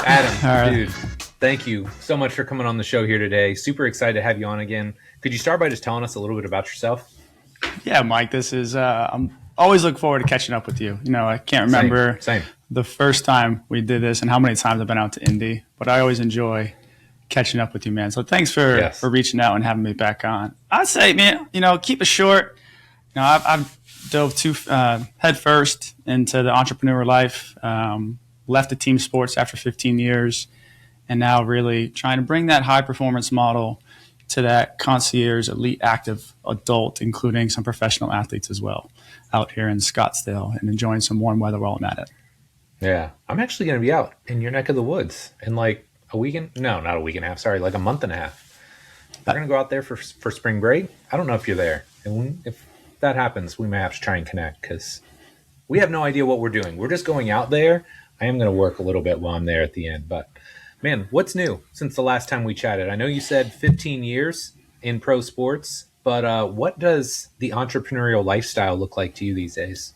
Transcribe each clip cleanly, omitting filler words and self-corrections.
Adam, All right. dude, thank you so much for coming on the show here today. Super excited to have you on again. Could you start by just telling us a little bit about yourself? Yeah, Mike, this is, I'm always looking forward to catching up with you. I can't Same, remember same. the first time we did this and how many times I've been out to Indy, but I always enjoy catching up with you, man. So thanks for Yes. reaching out and having me back on. I'd say, man, keep it short. I've dove head first into the entrepreneur life, left the team sports after 15 years, and now really trying to bring that high performance model to that concierge elite active adult, including some professional athletes as well out here in Scottsdale and enjoying some warm weather while I'm at it. Yeah. I'm actually going to be out in your neck of the woods in like a weekend. No, not a week and a half. Sorry, like a month and a half. We're going to go out there for spring break. I don't know if you're there. If that happens, we may have to try and connect because we have no idea what we're doing. We're just going out there. I am going to work a little bit while I'm there at the end, but man, what's new since the last time we chatted? I know you said 15 years in pro sports, but what does the entrepreneurial lifestyle look like to you these days?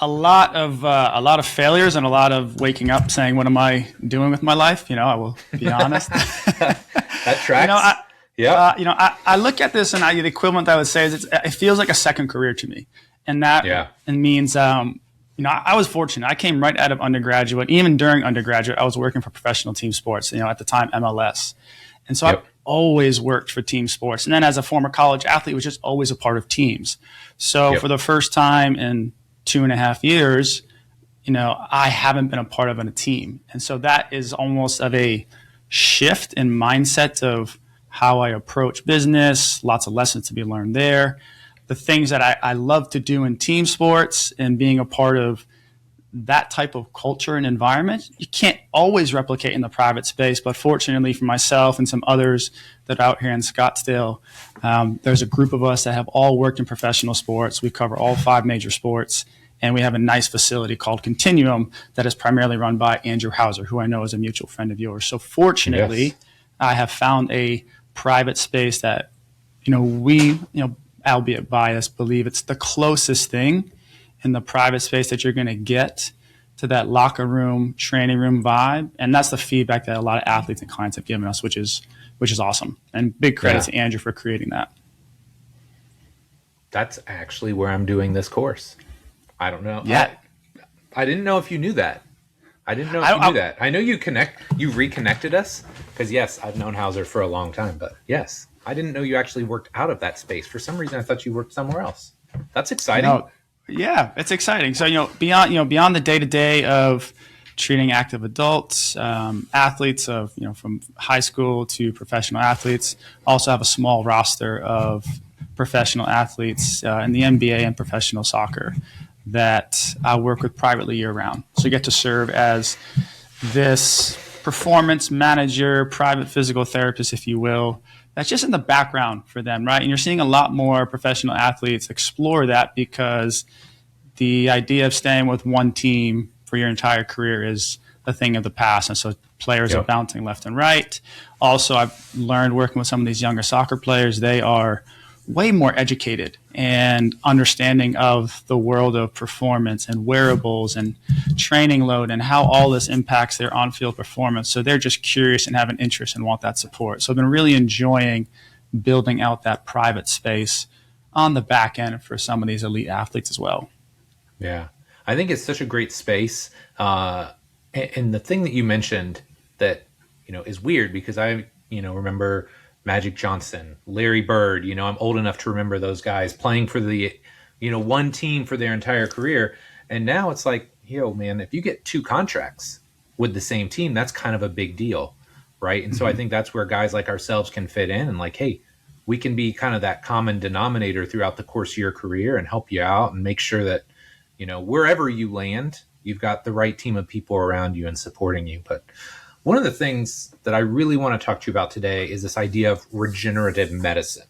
A lot of failures and a lot of waking up saying, "What am I doing with my life?" I will be honest. That tracks. I, Yeah. I look at this and the equivalent I would say is it feels like a second career to me, and that Yeah. it means I was fortunate. I came right out of undergraduate. Even during undergraduate, I was working for professional team sports. At the time MLS, and so I've Yep. always worked for team sports. And then as a former college athlete, was just always a part of teams. So Yep. for the first time in 2.5 years, I haven't been a part of a team, and so that is almost of a shift in mindset of how I approach business. Lots of lessons to be learned there. The things that I love to do in team sports and being a part of that type of culture and environment, you can't always replicate in the private space. But fortunately for myself and some others that are out here in Scottsdale, there's a group of us that have all worked in professional sports. We cover all 5 major sports. And we have a nice facility called Continuum that is primarily run by Andrew Hauser, who I know is a mutual friend of yours. So fortunately, Yes. I have found a private space that, we, albeit biased, believe it's the closest thing in the private space that you're going to get to that locker room, training room vibe. And that's the feedback that a lot of athletes and clients have given us, which is awesome. And big credit Yeah. to Andrew for creating that. That's actually where I'm doing this course. I don't know. Yeah. I didn't know if you knew that. I didn't know if I, you knew I, that. I know you reconnected us because yes, I've known Hauser for a long time, but yes, I didn't know you actually worked out of that space. For some reason, I thought you worked somewhere else. That's exciting. yeah, it's exciting. So, beyond the day to day of treating active adults, athletes of, from high school to professional athletes, also have a small roster of professional athletes in the NBA and professional soccer that I work with privately year round. So you get to serve as this performance manager, private physical therapist, if you will. That's just in the background for them, right? And you're seeing a lot more professional athletes explore that because the idea of staying with one team for your entire career is a thing of the past. And so players are Yep. bouncing left and right. Also, I've learned working with some of these younger soccer players, they are way more educated and understanding of the world of performance and wearables and training load and how all this impacts their on-field performance. So they're just curious and have an interest and want that support. So I've been really enjoying building out that private space on the back end for some of these elite athletes as well. Yeah. I think it's such a great space. And the thing that you mentioned that, is weird because I, remember Magic Johnson, Larry Bird, I'm old enough to remember those guys playing for the, one team for their entire career. And now it's like, man, if you get 2 contracts with the same team, that's kind of a big deal. Right. And so I think that's where guys like ourselves can fit in and like, hey, we can be kind of that common denominator throughout the course of your career and help you out and make sure that, wherever you land, you've got the right team of people around you and supporting you. But one of the things that I really want to talk to you about today is this idea of regenerative medicine,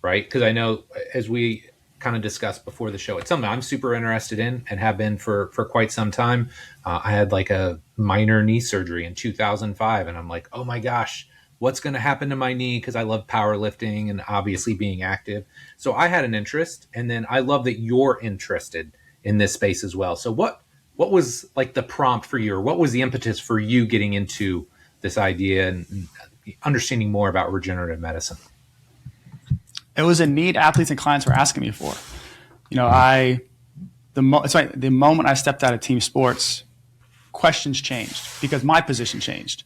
right? Because I know, as we kind of discussed before the show, it's something I'm super interested in and have been for quite some time. I had like a minor knee surgery in 2005, and I'm like, oh my gosh, what's going to happen to my knee? Because I love powerlifting and obviously being active. So I had an interest, and then I love that you're interested in this space as well. So what what was like the prompt for you, or what was the impetus for you getting into this idea and understanding more about regenerative medicine? It was a need athletes and clients were asking me for. You know, the moment I stepped out of team sports, questions changed because my position changed,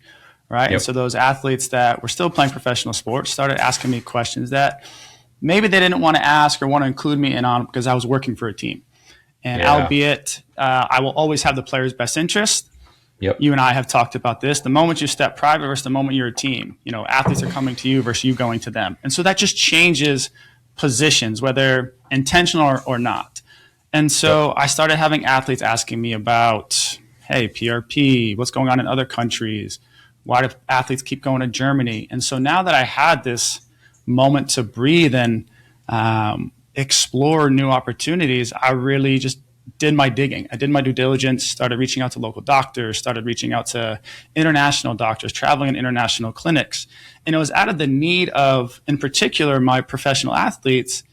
right? Yep. And so those athletes that were still playing professional sports started asking me questions that maybe they didn't want to ask or want to include me in on because I was working for a team. And albeit I will always have the player's best interest. Yep. You and I have talked about this. The moment you step private versus the moment you're a team, you know, athletes are coming to you versus you going to them. And so that just changes positions, whether intentional or not. And so I started having athletes asking me about, hey, PRP, what's going on in other countries? Why do athletes keep going to Germany? And so now that I had this moment to breathe and explore new opportunities, I really just did my digging. I did my due diligence, started reaching out to local doctors, started reaching out to international doctors, traveling in international clinics. And it was out of the need of, in particular, my professional athletes.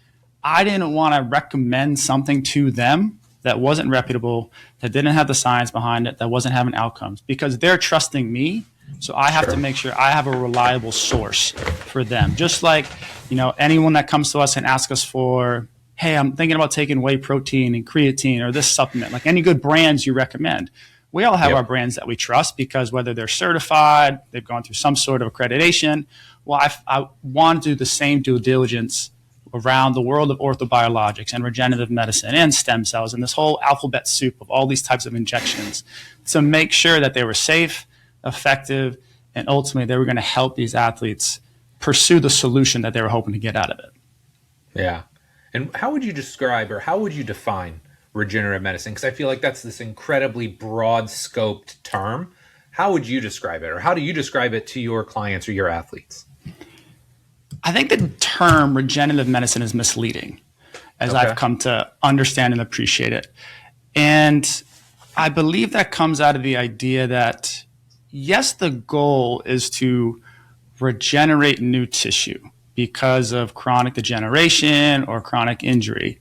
I didn't want to recommend something to them that wasn't reputable, that didn't have the science behind it, that wasn't having outcomes, because they're trusting me. So I have to make sure I have a reliable source for them. Just like, you know, anyone that comes to us and asks us for, hey, I'm thinking about taking whey protein and creatine or this supplement, like any good brands you recommend. We all have our brands that we trust because whether they're certified, they've gone through some sort of accreditation. Well, I want to do the same due diligence around the world of orthobiologics and regenerative medicine and stem cells and this whole alphabet soup of all these types of injections to make sure that they were safe, effective, and ultimately they were going to help these athletes pursue the solution that they were hoping to get out of it. Yeah. And how would you describe or how would you define regenerative medicine? Because I feel like that's this incredibly broad scoped term. How would you describe it, or how do you describe it to your clients or your athletes? I think the term regenerative medicine is misleading, as I've come to understand and appreciate it. And I believe that comes out of the idea that, yes, the goal is to regenerate new tissue because of chronic degeneration or chronic injury.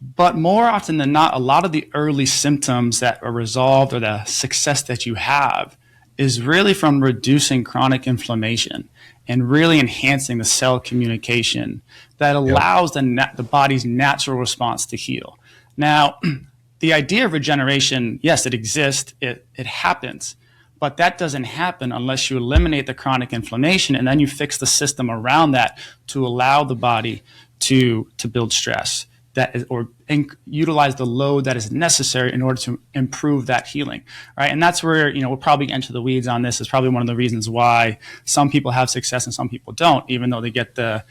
But more often than not, a lot of the early symptoms that are resolved or the success that you have is really from reducing chronic inflammation and really enhancing the cell communication that allows the body's natural response to heal. Now, the idea of regeneration, yes, it exists, it happens, but that doesn't happen unless you eliminate the chronic inflammation and then you fix the system around that to allow the body to build stress utilize the load that is necessary in order to improve that healing, right? And that's where, you know, we'll probably enter the weeds on this. Is probably one of the reasons why some people have success and some people don't, even though they get the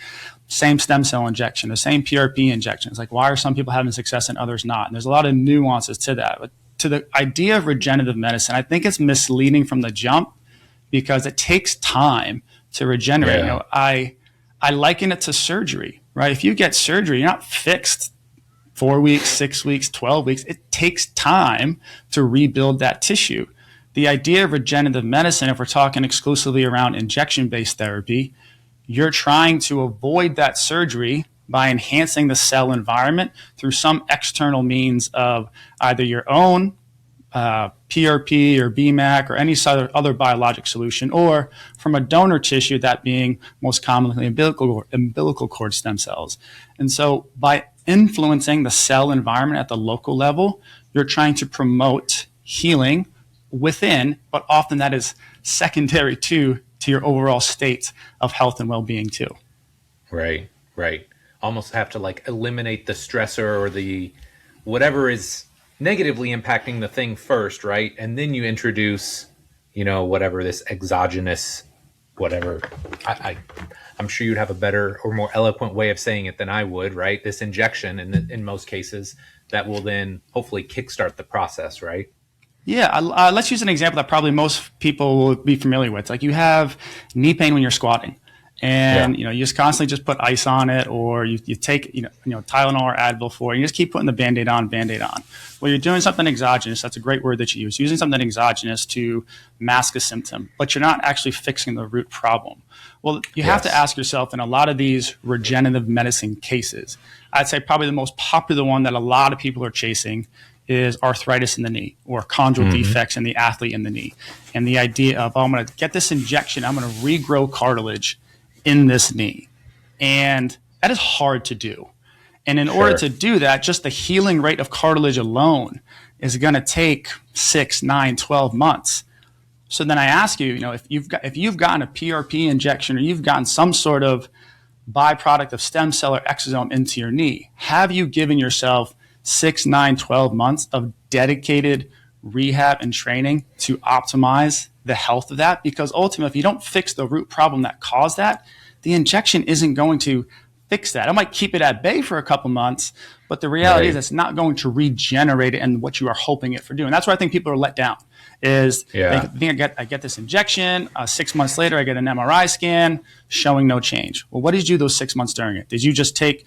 same stem cell injection, the same PRP injections. Like, why are some people having success and others not? And there's a lot of nuances to that. But to the idea of regenerative medicine, I think it's misleading from the jump because it takes time to regenerate. You know, I liken it to surgery, right? If you get surgery, you're not fixed 4 weeks, 6 weeks, 12 weeks. It takes time to rebuild that tissue. The idea of regenerative medicine, if we're talking exclusively around injection-based therapy, you're trying to avoid that surgery by enhancing the cell environment through some external means of either your own PRP or BMAC or any other biologic solution, or from a donor tissue, that being most commonly umbilical cord stem cells. And so by influencing the cell environment at the local level, you're trying to promote healing within, but often that is secondary to your overall state of health and well-being too. Right. Almost have to like eliminate the stressor or the whatever is negatively impacting the thing first, right? And then you introduce, you know, whatever this exogenous, whatever. I'm sure you'd have a better or more eloquent way of saying it than I would, right? This injection, in most cases, that will then hopefully kickstart the process, right? Yeah, let's use an example that probably most people will be familiar with. Like, you have knee pain when you're squatting. And, you know, you just constantly just put ice on it, or you take, you know, Tylenol or Advil for it. You just keep putting the Band-Aid on. Well, you're doing something exogenous. That's a great word that you use. Using something exogenous to mask a symptom, but you're not actually fixing the root problem. Well, you have to ask yourself, in a lot of these regenerative medicine cases, I'd say probably the most popular one that a lot of people are chasing is arthritis in the knee or chondral defects in the athlete in the knee. And the idea of, oh, I'm going to get this injection, I'm going to regrow cartilage in this knee. And that is hard to do. And in order to do that, just the healing rate of cartilage alone is going to take 6, 9, 12 months. So then I ask you, if you've gotten a PRP injection or you've gotten some sort of byproduct of stem cell or exosome into your knee, have you given yourself 6, 9, 12 months of dedicated rehab and training to optimize the health of that? Because ultimately, if you don't fix the root problem that caused that, the injection isn't going to fix that. It might keep it at bay for a couple months, but the reality is it's not going to regenerate it and what you are hoping it for doing. That's why I think people are let down. I get this injection, 6 months later I get an MRI scan showing no change. Well, what did you do those 6 months during it? Did you just take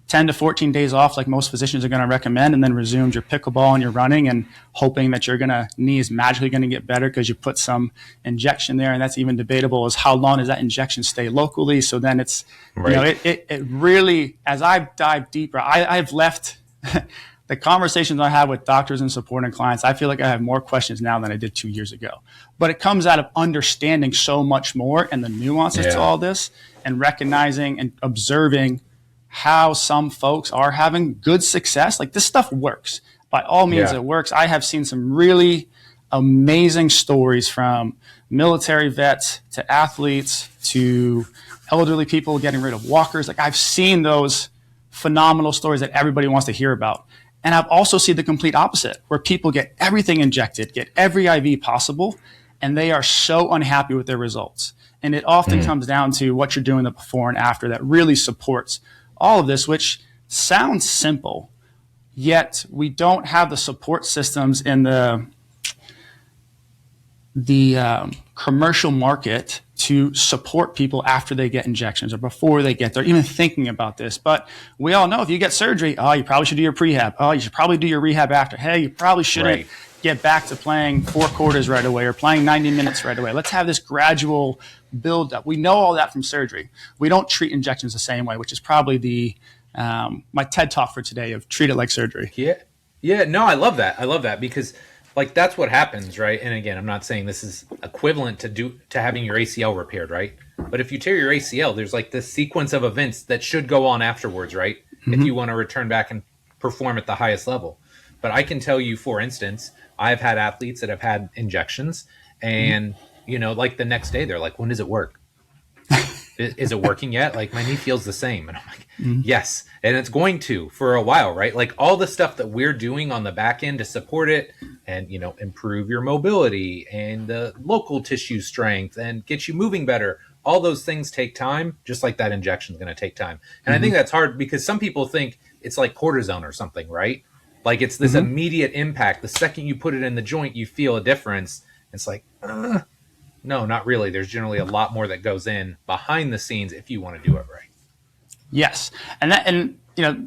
10 to 14 days off like most physicians are going to recommend and then resumed your pickleball and your running and hoping that your knee is magically going to get better because you put some injection there? And that's even debatable, is how long does that injection stay locally? So then it's, it really, as I've dived deeper, I've left the conversations I have with doctors and supporting clients, I feel like I have more questions now than I did 2 years ago. But it comes out of understanding so much more and the nuances to all this and recognizing and observing how some folks are having good success. Like, this stuff works. By all means, it works. I have seen some really amazing stories from military vets to athletes to elderly people getting rid of walkers. Like, I've seen those phenomenal stories that everybody wants to hear about. And I've also seen the complete opposite, where people get everything injected, get every IV possible, and they are so unhappy with their results. And it often comes down to what you're doing the before and after that really supports all of this, which sounds simple, yet we don't have the support systems in the commercial market to support people after they get injections or before they get there, even thinking about this. But we all know if you get surgery, you probably should do your prehab. You should probably do your rehab after. Hey, you probably shouldn't get back to playing 4 quarters right away or playing 90 minutes right away. Let's have this gradual build up. We know all that from surgery. We don't treat injections the same way, which is probably my TED talk for today of treat it like surgery. Yeah. No, I love that because like that's what happens, right? And again, I'm not saying this is equivalent to having your ACL repaired, right? But if you tear your ACL, there's like this sequence of events that should go on afterwards, right? If you want to return back and perform at the highest level. But I can tell you, for instance, I've had athletes that have had injections and, like the next day they're like, when does it work? Is it working yet? Like, my knee feels the same. And I'm like, yes. And it's going to for a while, right? Like, all the stuff that we're doing on the back end to support it and, improve your mobility and the local tissue strength and get you moving better. All those things take time, just like that injection is going to take time. And I think that's hard because some people think it's like cortisone or something, right? Like, it's this immediate impact. The second you put it in the joint, you feel a difference. It's like, no, not really. There's generally a lot more that goes in behind the scenes if you want to do it right. Yes. And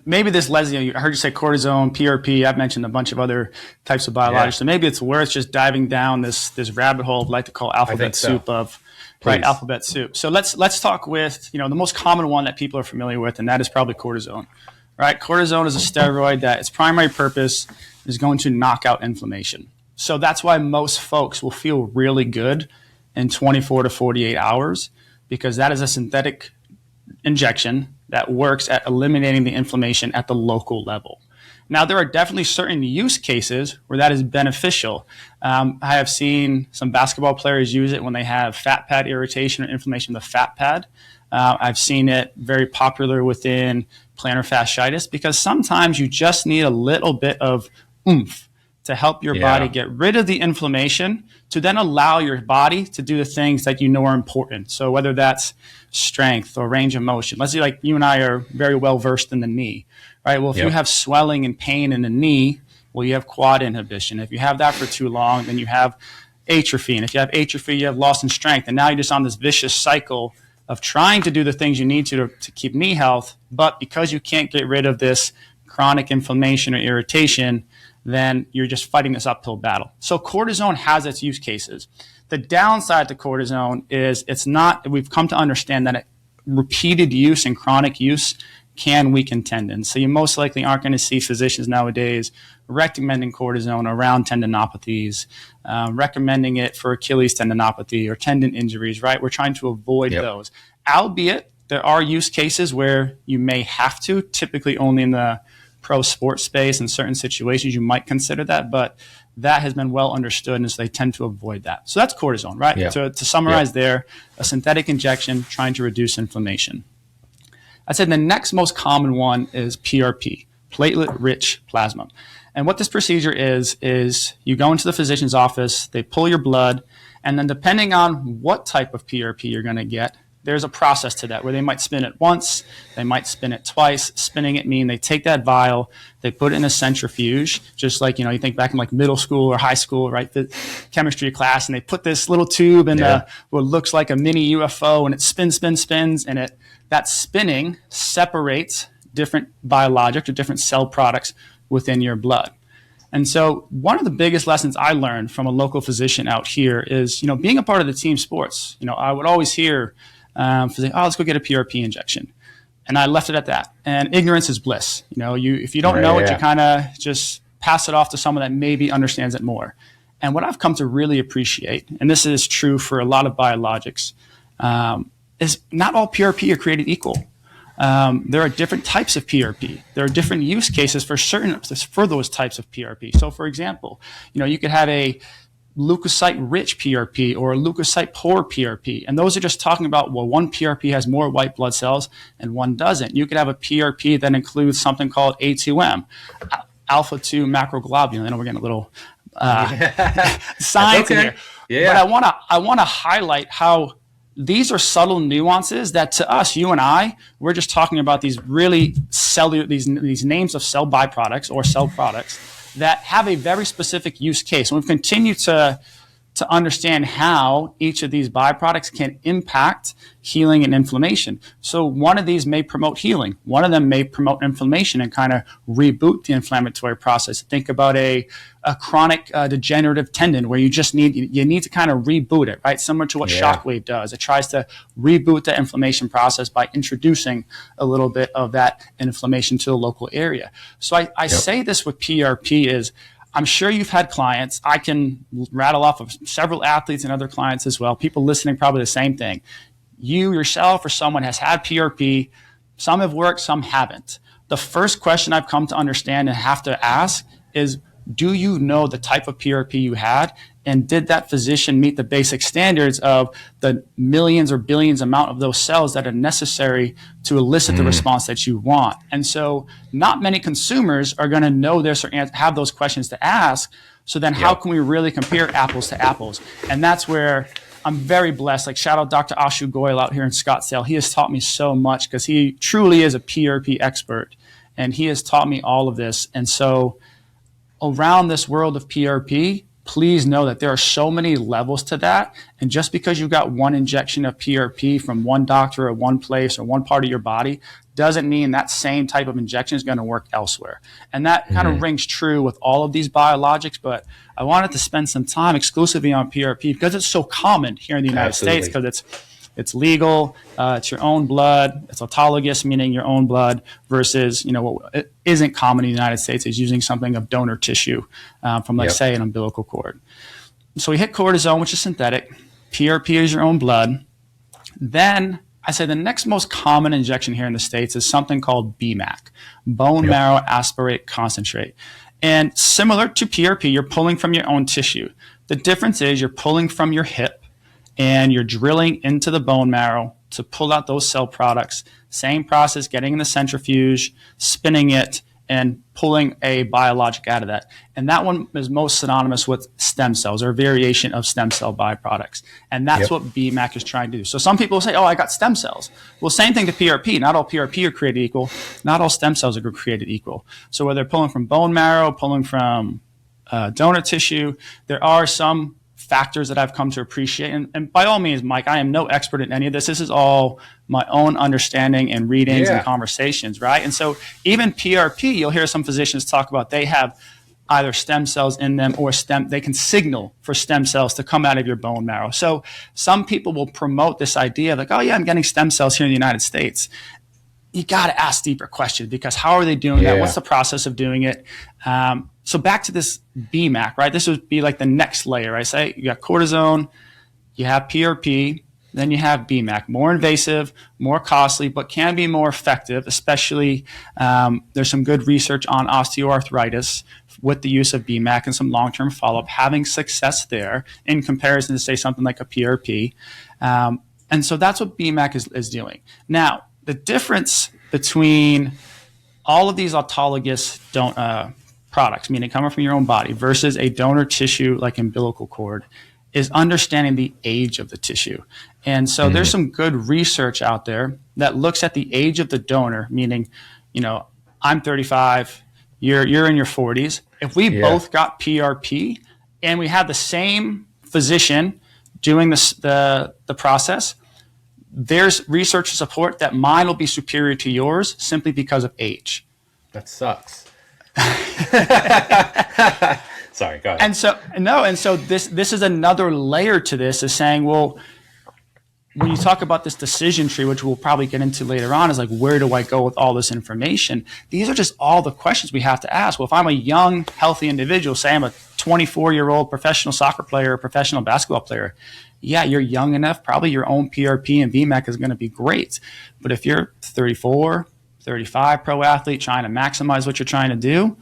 maybe this, Leslie, I heard you say cortisone, PRP. I've mentioned a bunch of other types of biologics. Yeah. So maybe it's worth just diving down this rabbit hole I'd like to call alphabet soup of, right, alphabet soup. So let's talk with, the most common one that people are familiar with, and that is probably cortisone. Right? Cortisone is a steroid that its primary purpose is going to knock out inflammation. So that's why most folks will feel really good in 24 to 48 hours, because that is a synthetic injection that works at eliminating the inflammation at the local level. Now, there are definitely certain use cases where that is beneficial. I have seen some basketball players use it when they have fat pad irritation or inflammation of the fat pad. I've seen it very popular within plantar fasciitis because sometimes you just need a little bit of oomph to help your body get rid of the inflammation to then allow your body to do the things that you know are important. So whether that's strength or range of motion, let's say like you and I are very well versed in the knee, right? Well, if you have swelling and pain in the knee, well, you have quad inhibition. If you have that for too long, then you have atrophy. And if you have atrophy, you have loss in strength. And now you're just on this vicious cycle of trying to do the things you need to keep knee health, but because you can't get rid of this chronic inflammation or irritation, then you're just fighting this uphill battle. So cortisone has its use cases. The downside to cortisone is we've come to understand that repeated use and chronic use can weaken tendons. So you most likely aren't going to see physicians nowadays recommending cortisone around tendinopathies, recommending it for Achilles tendinopathy or tendon injuries, right? We're trying to avoid those. Albeit there are use cases where you may have to, typically only in the pro sports space. In certain situations, you might consider that, but that has been well understood, and so they tend to avoid that. So that's cortisone, right? To summarize there, a synthetic injection trying to reduce inflammation. I said the next most common one is PRP, platelet-rich plasma. And what this procedure is you go into the physician's office, they pull your blood, and then depending on what type of PRP you're going to get, there's a process to that where they might spin it once, they might spin it twice. Spinning it means they take that vial, they put it in a centrifuge, just like, you think back in like middle school or high school, right? The chemistry class, and they put this little tube in what looks like a mini UFO, and it spins, and that spinning separates different biologics or different cell products within your blood. And so one of the biggest lessons I learned from a local physician out here is, being a part of the team sports. I would always hear saying, let's go get a PRP injection. And I left it at that. And ignorance is bliss. If you don't know it, you kind of just pass it off to someone that maybe understands it more. And what I've come to really appreciate, and this is true for a lot of biologics, is not all PRP are created equal. There are different types of PRP. There are different use cases for those types of PRP. So for example, you could have a leukocyte-rich PRP or a leukocyte-poor PRP. And those are just talking about, one PRP has more white blood cells and one doesn't. You could have a PRP that includes something called A2M, alpha-2 macroglobulin. I know we're getting a little science in here. But I want to highlight how these are subtle nuances that to us, you and I, we're just talking about these really cellular, these names of cell byproducts or cell products that have a very specific use case. And we've continued to understand how each of these byproducts can impact healing and inflammation. So one of these may promote healing. One of them may promote inflammation and kind of reboot the inflammatory process. Think about a chronic degenerative tendon where you need to kind of reboot it, right? Similar to what Shockwave does. It tries to reboot the inflammation process by introducing a little bit of that inflammation to the local area. So I say this with PRP is, I'm sure you've had clients. I can rattle off of several athletes and other clients as well. People listening, probably the same thing. You yourself or someone has had PRP. Some have worked, some haven't. The first question I've come to understand and have to ask is, do you know the type of PRP you had? And did that physician meet the basic standards of the millions or billions amount of those cells that are necessary to elicit the response that you want? And so not many consumers are going to know this or have those questions to ask. So then how can we really compare apples to apples? And that's where I'm very blessed. Like, shout out Dr. Ashu Goyal out here in Scottsdale. He has taught me so much because he truly is a PRP expert. And he has taught me all of this. And so around this world of PRP, please know that there are so many levels to that. And just because you got one injection of PRP from one doctor or one place or one part of your body doesn't mean that same type of injection is going to work elsewhere. And that kind of rings true with all of these biologics. But I wanted to spend some time exclusively on PRP because it's so common here in the United States, because it's legal, it's your own blood, it's autologous, meaning your own blood, versus, what isn't common in the United States is using something of donor tissue from, let's say, an umbilical cord. So we hit cortisone, which is synthetic. PRP is your own blood. Then I say the next most common injection here in the States is something called BMAC, bone marrow aspirate concentrate. And similar to PRP, you're pulling from your own tissue. The difference is you're pulling from your hip, and you're drilling into the bone marrow to pull out those cell products. Same process, getting in the centrifuge, spinning it, and pulling a biologic out of that. And that one is most synonymous with stem cells or a variation of stem cell byproducts. And that's what BMAC is trying to do. So some people say, I got stem cells. Well, same thing to PRP. Not all PRP are created equal. Not all stem cells are created equal. So whether they're pulling from bone marrow, pulling from donor tissue, there are some factors that I've come to appreciate. And by all means, Mike, I am no expert in any of this. This is all my own understanding and readings and conversations, right? And so even PRP, you'll hear some physicians talk about they have either stem cells in them or they can signal for stem cells to come out of your bone marrow. So some people will promote this idea of like, I'm getting stem cells here in the United States. you got to ask deeper questions, because how are they doing that? What's Yeah. the process of doing it? So back to this BMAC, right? This would be like the next layer, right? Say you got cortisone, you have PRP, then you have BMAC, more invasive, more costly, but can be more effective, especially there's some good research on osteoarthritis with the use of BMAC and some long-term follow-up, having success there in comparison to, say, something like a PRP. And so that's what BMAC is doing. Now, the difference between all of these autologous products, meaning coming from your own body, versus a donor tissue like umbilical cord, is understanding the age of the tissue. And so there's some good research out there that looks at the age of the donor, meaning, I'm 35, you're in your 40s. If we Yeah. both got PRP and we had the same physician doing the process, there's research to support that mine will be superior to yours simply because of age. That sucks. Sorry, go ahead. And so this is another layer to this, is saying, well, when you talk about this decision tree, which we'll probably get into later on, is like, where do I go with all this information? These are just all the questions we have to ask. Well, if I'm a young, healthy individual, say I'm a 24-year-old professional soccer player or professional basketball player, yeah, you're young enough, probably your own PRP and BMAC is going to be great. But if you're 34, 35 pro athlete trying to maximize what you're trying to do,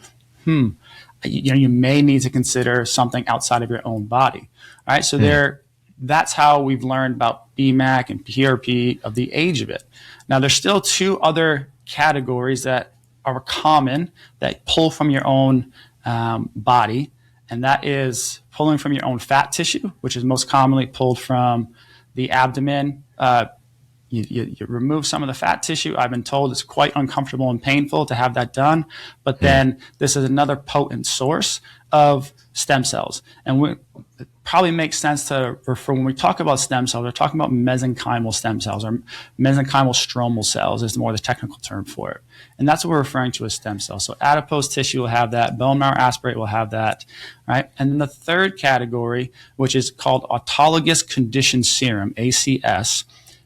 you may need to consider something outside of your own body. All right, so that's how we've learned about BMAC and PRP, of the age of it. Now, there's still two other categories that are common that pull from your own body, and that is pulling from your own fat tissue, which is most commonly pulled from the abdomen. You remove some of the fat tissue. I've been told it's quite uncomfortable and painful to have that done. But then this is another potent source of stem cells. And it probably makes sense to refer, when we talk about stem cells, we're talking about mesenchymal stem cells, or mesenchymal stromal cells is more the technical term for it. And that's what we're referring to as stem cells. So adipose tissue will have that. Bone marrow aspirate will have that. Right? And then the third category, which is called autologous conditioned serum, ACS,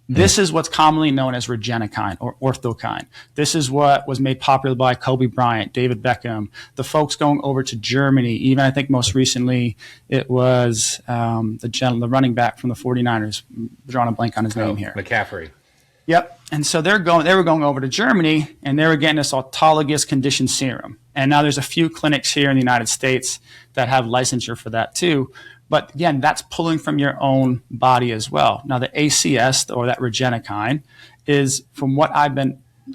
this is what's commonly known as Regenerative or orthokine. This is what was made popular by Kobe Bryant, David Beckham, the folks going over to Germany. Even I think most recently it was the running back from the 49ers. I'm drawing a blank on his name here. McCaffrey. Yep. And so they were going over to Germany, and they were getting this autologous conditioned serum. And now there's a few clinics here in the United States that have licensure for that too. But again, that's pulling from your own body as well. Now, the ACS, or that Regenerative, is, from what I've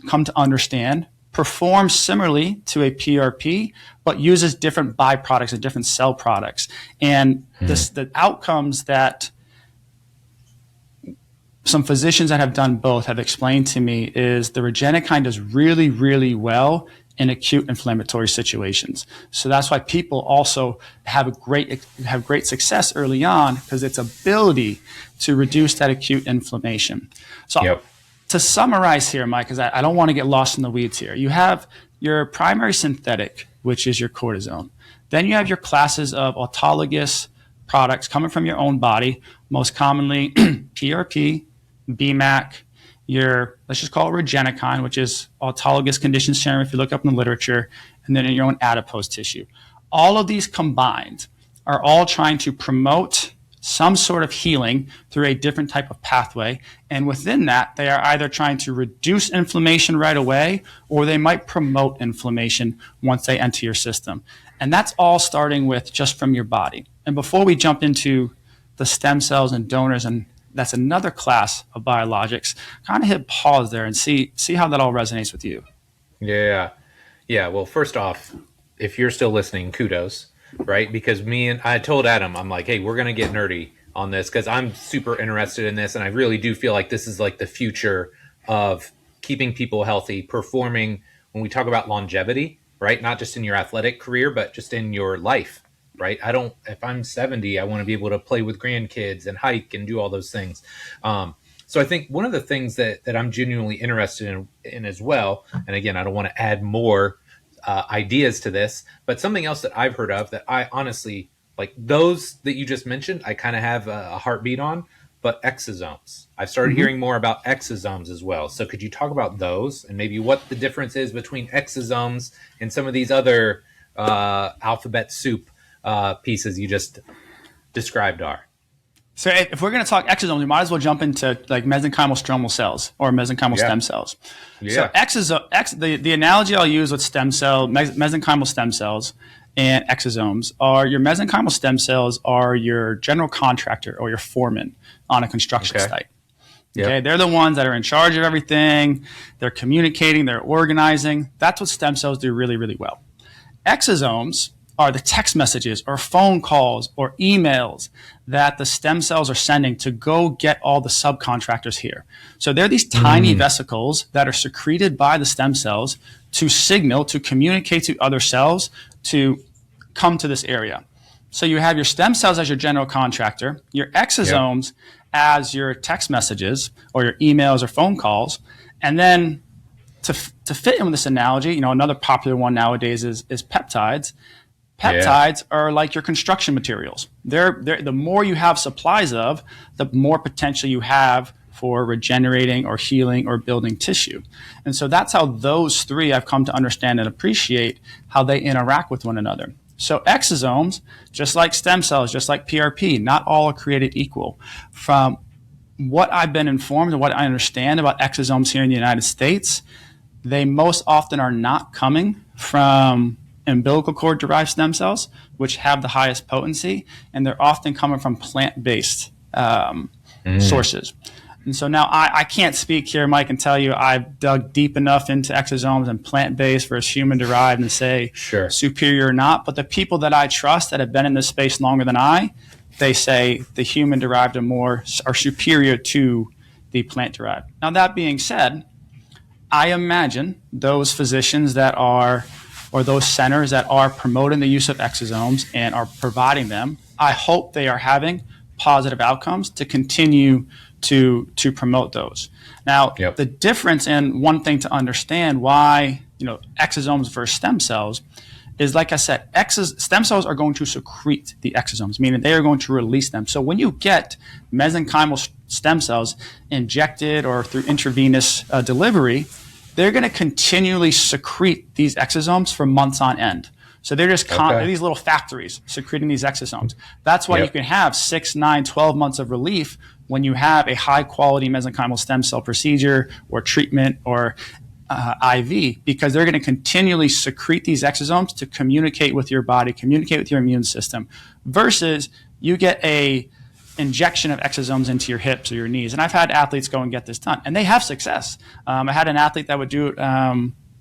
come to understand, performs similarly to a PRP, but uses different byproducts and different cell products. And the outcomes that some physicians that have done both have explained to me is the Regenerative does really, really well in acute inflammatory situations. So that's why people also have great success early on, because its ability to reduce that acute inflammation. So to summarize here, Mike, because I don't want to get lost in the weeds here. You have your primary synthetic, which is your cortisone. Then you have your classes of autologous products coming from your own body, most commonly PRP, BMAC, let's just call it Regenerative, which is autologous conditioned serum if you look up in the literature, and then in your own adipose tissue. All of these combined are all trying to promote some sort of healing through a different type of pathway. And within that, they are either trying to reduce inflammation right away, or they might promote inflammation once they enter your system. And that's all starting with just from your body. And before we jump into the stem cells and donors, and that's another class of biologics, kind of hit pause there and see how that all resonates with you. Yeah. Well, first off, if you're still listening, kudos, right? Because I told Adam, I'm like, hey, we're going to get nerdy on this, because I'm super interested in this. And I really do feel like this is like the future of keeping people healthy, performing when we talk about longevity, right? Not just in your athletic career, but just in your life. Right? If I'm 70, I want to be able to play with grandkids and hike and do all those things. So I think one of the things that I'm genuinely interested in as well, and again, I don't want to add more ideas to this, but something else that I've heard of that I honestly, like those that you just mentioned, I kind of have a heartbeat on. but exosomes. I've started hearing more about exosomes as well. So could you talk about those and maybe what the difference is between exosomes and some of these other alphabet soup pieces you just described are? So if we're going to talk exosomes, we might as well jump into like mesenchymal stromal cells or mesenchymal Yeah. stem cells. So Yeah. the analogy I'll use with mesenchymal stem cells and exosomes are your mesenchymal stem cells are your general contractor or your foreman on a construction Okay. site. Yep. Okay, they're the ones that are in charge of everything. They're communicating, they're organizing. That's what stem cells do really, really well. Exosomes are the text messages or phone calls or emails that the stem cells are sending to go get all the subcontractors here. So they're these tiny vesicles that are secreted by the stem cells to signal, to communicate to other cells to come to this area. So you have your stem cells as your general contractor, your exosomes as your text messages or your emails or phone calls, and then to fit in with this analogy, another popular one nowadays is peptides. Peptides are like your construction materials. They're the more you have supplies of, the more potential you have for regenerating or healing or building tissue. And so that's how those three I've come to understand and appreciate how they interact with one another. So exosomes, just like stem cells, just like PRP, not all are created equal. From what I've been informed and what I understand about exosomes here in the United States, they most often are not coming from umbilical cord derived stem cells, which have the highest potency, and they're often coming from plant-based sources. And so now I can't speak here, Mike, and tell you I've dug deep enough into exosomes and plant-based versus human-derived and say superior or not. But the people that I trust that have been in this space longer than they say the human-derived are superior to the plant-derived. Now, that being said, I imagine those physicians that are, or those centers that are promoting the use of exosomes and are providing them, I hope they are having positive outcomes to continue to promote those. Now, the difference, and one thing to understand why, exosomes versus stem cells is, like I said, stem cells are going to secrete the exosomes, meaning they are going to release them. So when you get mesenchymal stem cells injected or through intravenous delivery, they're going to continually secrete these exosomes for months on end. So they're just they're these little factories secreting these exosomes. That's why you can have 6, 9, 12 months of relief when you have a high quality mesenchymal stem cell procedure or treatment or IV, because they're going to continually secrete these exosomes to communicate with your body, communicate with your immune system, versus you get a injection of exosomes into your hips or your knees. And I've had athletes go and get this done, and they have success. I had an athlete that would do it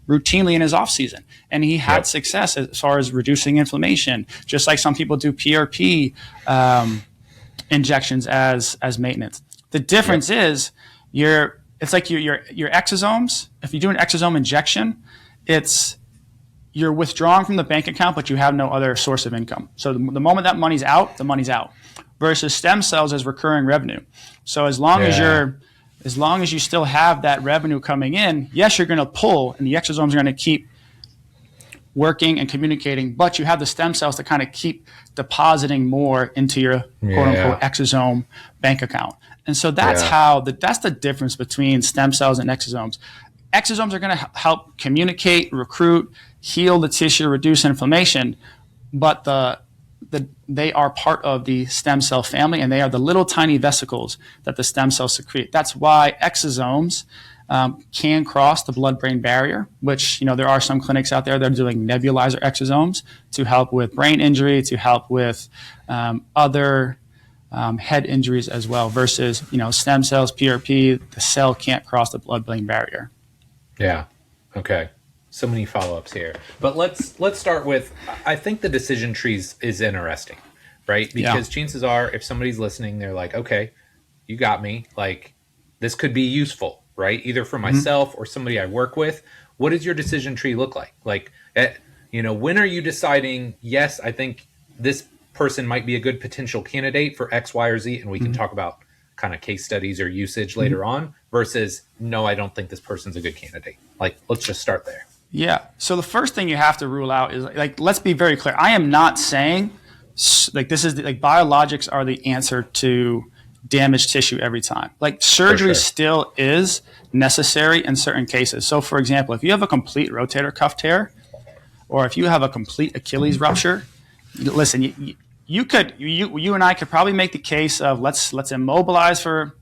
routinely in his off season, and he had success as far as reducing inflammation, just like some people do PRP injections as maintenance. The difference is it's like your exosomes. If you do an exosome injection, you're withdrawing from the bank account, but you have no other source of income. So the moment that money's out, the money's out. Versus stem cells as recurring revenue. So as long as you still have that revenue coming in, yes, you're going to pull, and the exosomes are going to keep working and communicating, but you have the stem cells to kind of keep depositing more into your quote unquote exosome bank account. And so that's that's the difference between stem cells and exosomes. Exosomes are going to help communicate, recruit, heal the tissue, reduce inflammation, but they are part of the stem cell family, and they are the little tiny vesicles that the stem cells secrete. That's why exosomes can cross the blood-brain barrier, which, there are some clinics out there that are doing nebulizer exosomes to help with brain injury, to help with other head injuries as well, versus, stem cells, PRP, the cell can't cross the blood-brain barrier. Yeah. Okay. So many follow-ups here, but let's start with, I think the decision trees is interesting, right? Because chances are, if somebody's listening, they're like, okay, you got me. Like, this could be useful, right? Either for myself or somebody I work with. What does your decision tree look like? Like, when are you deciding, yes, I think this person might be a good potential candidate for X, Y, or Z, and we can talk about kind of case studies or usage later on, versus, no, I don't think this person's a good candidate. Like, let's just start there. Yeah. So the first thing you have to rule out is, let's be very clear. I am not saying this is biologics are the answer to damaged tissue every time. Like surgery still is necessary in certain cases. So for example, if you have a complete rotator cuff tear, or if you have a complete Achilles rupture, listen, you and I could probably make the case of let's immobilize for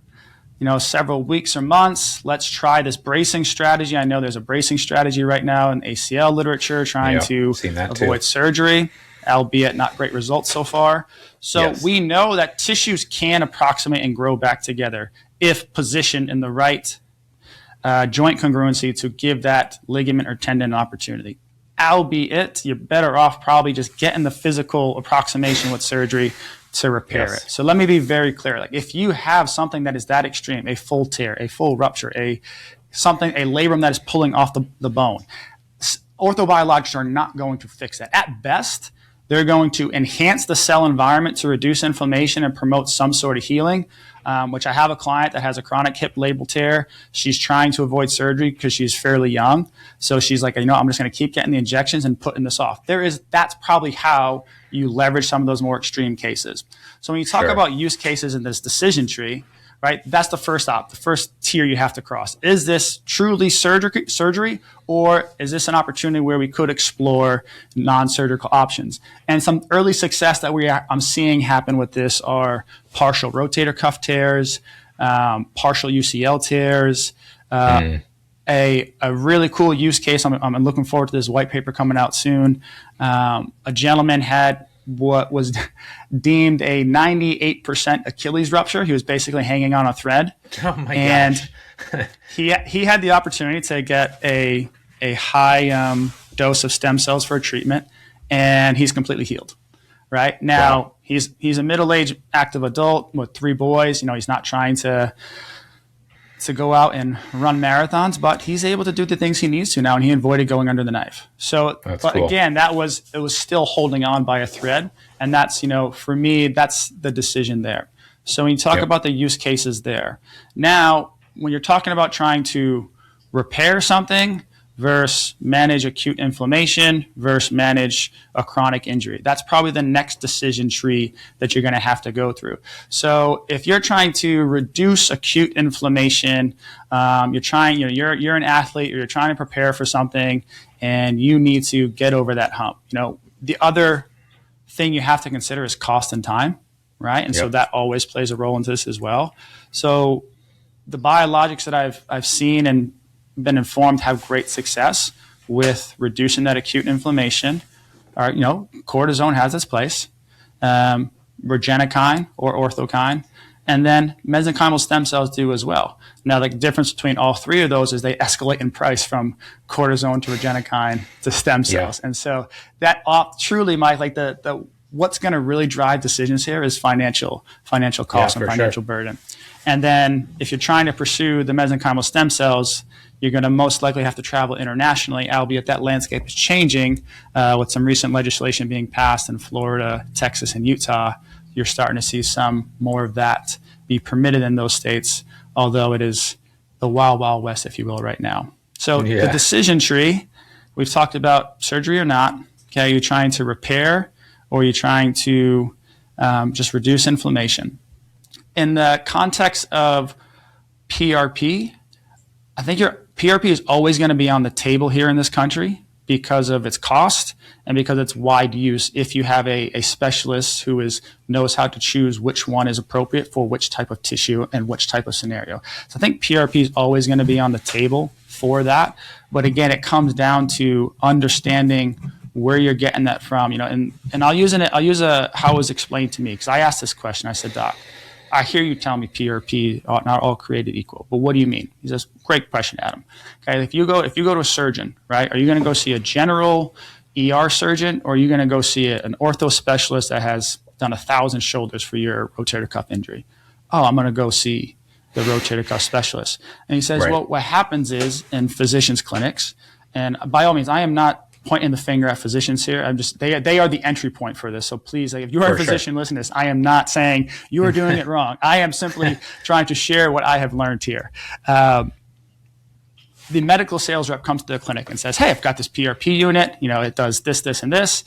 several weeks or months. Let's try this bracing strategy. I know there's a bracing strategy right now in ACL literature trying to avoid surgery, albeit not great results so far. So we know that tissues can approximate and grow back together if positioned in the right joint congruency to give that ligament or tendon an opportunity. Albeit, you're better off probably just getting the physical approximation with surgery to repair it. So let me be very clear. Like if you have something that is that extreme, a full tear, a full rupture, a labrum that is pulling off the bone, orthobiologics are not going to fix that. At best, they're going to enhance the cell environment to reduce inflammation and promote some sort of healing, which I have a client that has a chronic hip labral tear. She's trying to avoid surgery because she's fairly young. So she's like, I'm just going to keep getting the injections and putting this off. That's probably how you leverage some of those more extreme cases. So when you talk about use cases in this decision tree, right, that's the first tier you have to cross. Is this truly surgery, or is this an opportunity where we could explore non-surgical options? And some early success that I'm seeing happen with this are partial rotator cuff tears, partial UCL tears. A really cool use case, I'm looking forward to this white paper coming out soon. A gentleman had what was deemed a 98% Achilles rupture. He was basically hanging on a thread. Oh my gosh. And he had the opportunity to get a high dose of stem cells for a treatment, and he's completely healed. Right now, he's a middle-aged active adult with 3 boys. He's not trying to go out and run marathons, but he's able to do the things he needs to now, and he avoided going under the knife. So, again, it was still holding on by a thread, and that's, for me, that's the decision there. So when you talk about the use cases there, now when you're talking about trying to repair something versus manage acute inflammation versus manage a chronic injury, that's probably the next decision tree that you're going to have to go through. So if you're trying to reduce acute inflammation, you're an athlete, or you're trying to prepare for something, and you need to get over that hump. The other thing you have to consider is cost and time, right? And so that always plays a role into this as well. So the biologics that I've seen and been informed have great success with reducing that acute inflammation. Cortisone has its place, Regenerative or orthokine, and then mesenchymal stem cells do as well. Now, the difference between all 3 of those is they escalate in price from cortisone to Regenerative to stem cells. And so that truly, Mike, like the what's going to really drive decisions here is financial cost and financial burden. And then if you're trying to pursue the mesenchymal stem cells, you're going to most likely have to travel internationally, albeit that landscape is changing with some recent legislation being passed in Florida, Texas, and Utah. You're starting to see some more of that be permitted in those states, although it is the wild, wild west, if you will, right now. So the decision tree, we've talked about surgery or not. Okay, you're trying to repair, or you're trying to just reduce inflammation. In the context of PRP, I think your PRP is always going to be on the table here in this country because of its cost and because it's wide use if you have a specialist who knows how to choose which one is appropriate for which type of tissue and which type of scenario. So I think PRP is always going to be on the table for that. But again, it comes down to understanding where you're getting that from, and I'll use how it was explained to me, because I asked this question. I said, Doc, I hear you tell me PRP are not all created equal, but what do you mean? He says, great question, Adam. Okay, if you go to a surgeon, right, are you going to go see a general ER surgeon, or are you going to go see an ortho specialist that has done 1,000 shoulders for your rotator cuff injury? Oh, I'm going to go see the rotator cuff specialist. And he says, well, what happens is in physicians' clinics, and by all means, I am not pointing the finger at physicians here. They are the entry point for this. So please, if you are a physician listening to this, I am not saying you are doing it wrong. I am simply trying to share what I have learned here. The medical sales rep comes to the clinic and says, hey, I've got this PRP unit. It does this, this, and this.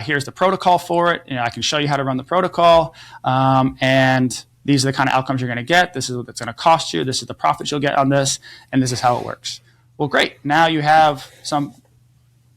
Here's the protocol for it. I can show you how to run the protocol. And these are the kind of outcomes you're going to get. This is what it's going to cost you. This is the profits you'll get on this. And this is how it works. Well, great. Now you have some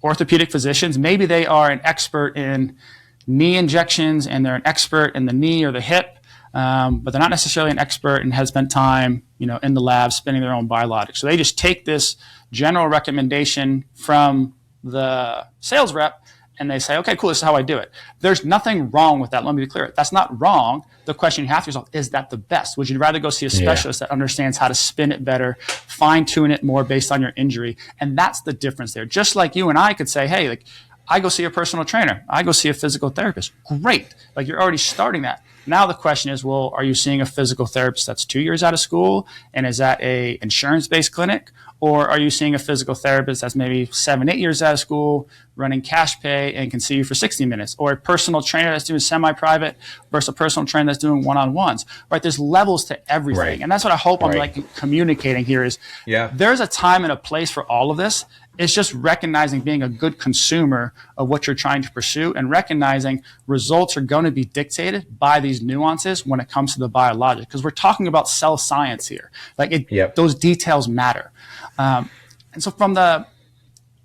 orthopedic physicians. Maybe they are an expert in knee injections and they're an expert in the knee or the hip, but they're not necessarily an expert and has spent time, in the lab spinning their own biologics. So they just take this general recommendation from the sales rep and they say, okay, cool, this is how I do it. There's nothing wrong with that. Let me be clear. That's not wrong. The question you have to yourself, is that the best? Would you rather go see a specialist that understands how to spin it better, fine tune it more based on your injury? And that's the difference there. Just like you and I could say, hey, like, I go see a personal trainer. I go see a physical therapist. Great. Like, you're already starting that. Now the question is, well, are you seeing a physical therapist that's 2 years out of school? And is that a insurance-based clinic? Or are you seeing a physical therapist that's maybe 7, 8 years out of school, running cash pay and can see you for 60 minutes? Or a personal trainer that's doing semi-private versus a personal trainer that's doing one-on-ones, right? There's levels to everything. Right. And that's what I hope I'm like communicating here is there's a time and a place for all of this. It's just recognizing being a good consumer of what you're trying to pursue and recognizing results are going to be dictated by these nuances when it comes to the biologic, because we're talking about cell science here. Like those details matter. And so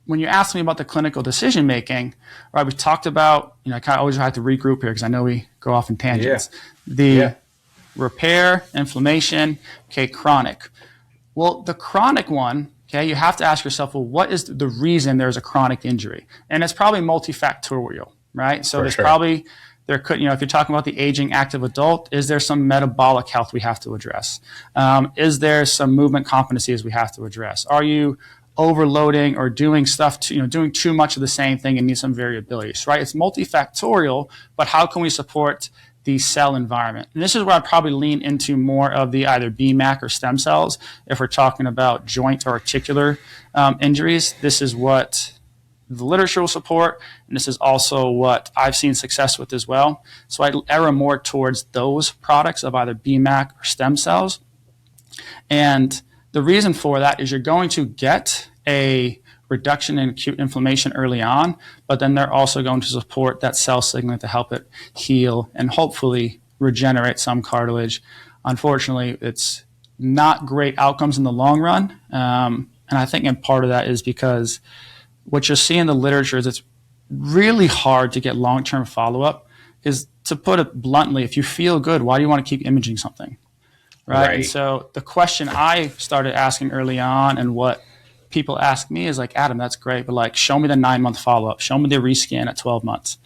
when you asked me about the clinical decision making, right, we talked about, I kind of always have to regroup here because I know we go off in tangents. Repair, inflammation, chronic. Well, the chronic one, you have to ask yourself, well, what is the reason there's a chronic injury? And it's probably multifactorial, right? So there could, if you're talking about the aging active adult, is there some metabolic health we have to address? Is there some movement competencies we have to address? Are you overloading or doing stuff, doing too much of the same thing and need some variabilities, right? It's multifactorial, but how can we support the cell environment? And this is where I'd probably lean into more of the either BMAC or stem cells. If we're talking about joint or articular injuries, this is what the literature will support, and this is also what I've seen success with as well. So I'd err more towards those products of either BMAC or stem cells. And the reason for that is you're going to get a reduction in acute inflammation early on, but then they're also going to support that cell signaling to help it heal and hopefully regenerate some cartilage. Unfortunately, it's not great outcomes in the long run. And I think in part of that is because what you'll see in the literature is it's really hard to get long-term follow-up. Is, to put it bluntly, if you feel good, why do you want to keep imaging something? Right? And so the question I started asking early on and what people ask me is like, Adam, that's great, but like, show me the 9-month follow-up. Show me the rescan at 12 months.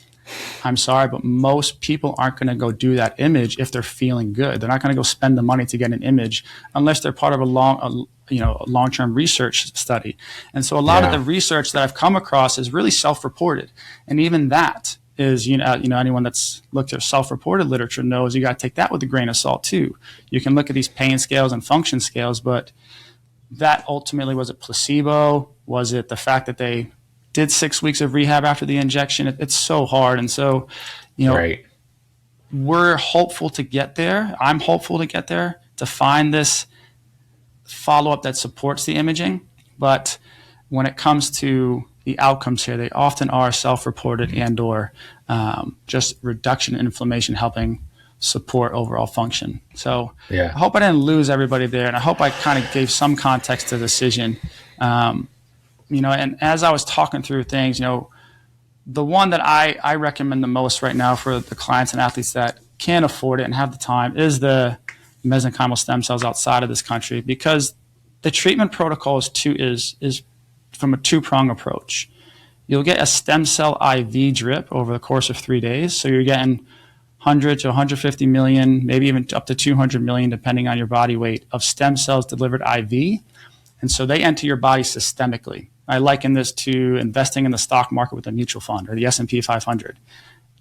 I'm sorry, but most people aren't going to go do that image if they're feeling good. They're not going to go spend the money to get an image unless they're part of a long-term research study. And so a lot of the research that I've come across is really self-reported. And even that is, anyone that's looked at self-reported literature knows you got to take that with a grain of salt too. You can look at these pain scales and function scales, but that ultimately, was it placebo? Was it the fact that they did 6 weeks of rehab after the injection? It's so hard. And so, we're hopeful to get there. I'm hopeful to get there, to find this follow-up that supports the imaging. But when it comes to the outcomes here, they often are self-reported and or just reduction in inflammation helping support overall function. So I hope I didn't lose everybody there, and I hope I kind of gave some context to the decision. And as I was talking through things, the one that I recommend the most right now for the clients and athletes that can afford it and have the time is the mesenchymal stem cells outside of this country, because the treatment protocol is from a two-prong approach. You'll get a stem cell IV drip over the course of 3 days. So you're getting 100 to 150 million, maybe even up to 200 million, depending on your body weight, of stem cells delivered IV. And so they enter your body systemically. I liken this to investing in the stock market with a mutual fund or the S&P 500.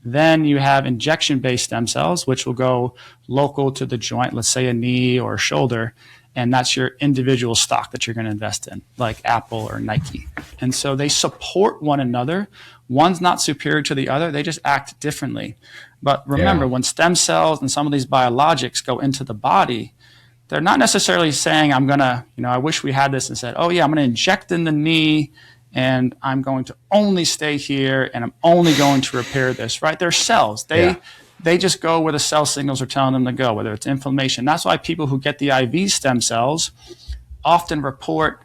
Then you have injection-based stem cells, which will go local to the joint, let's say a knee or a shoulder, and that's your individual stock that you're going to invest in, like Apple or Nike. And so they support one another. One's not superior to the other. They just act differently. But remember, when stem cells and some of these biologics go into the body, they're not necessarily saying, I'm going to, I wish we had this and said, oh, yeah, I'm going to inject in the knee and I'm going to only stay here and I'm only going to repair this, right? They're cells. They they just go where the cell signals are telling them to go, whether it's inflammation. That's why people who get the IV stem cells often report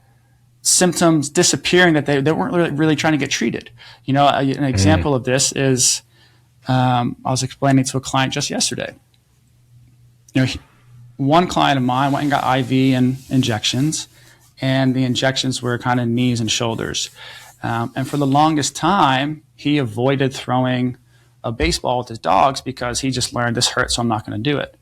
symptoms disappearing that they weren't really trying to get treated. An example of this is I was explaining to a client just yesterday. One client of mine went and got IV and injections, and the injections were kind of knees and shoulders. And for the longest time, he avoided throwing a baseball with his dogs because he just learned this hurts, so I'm not going to do it.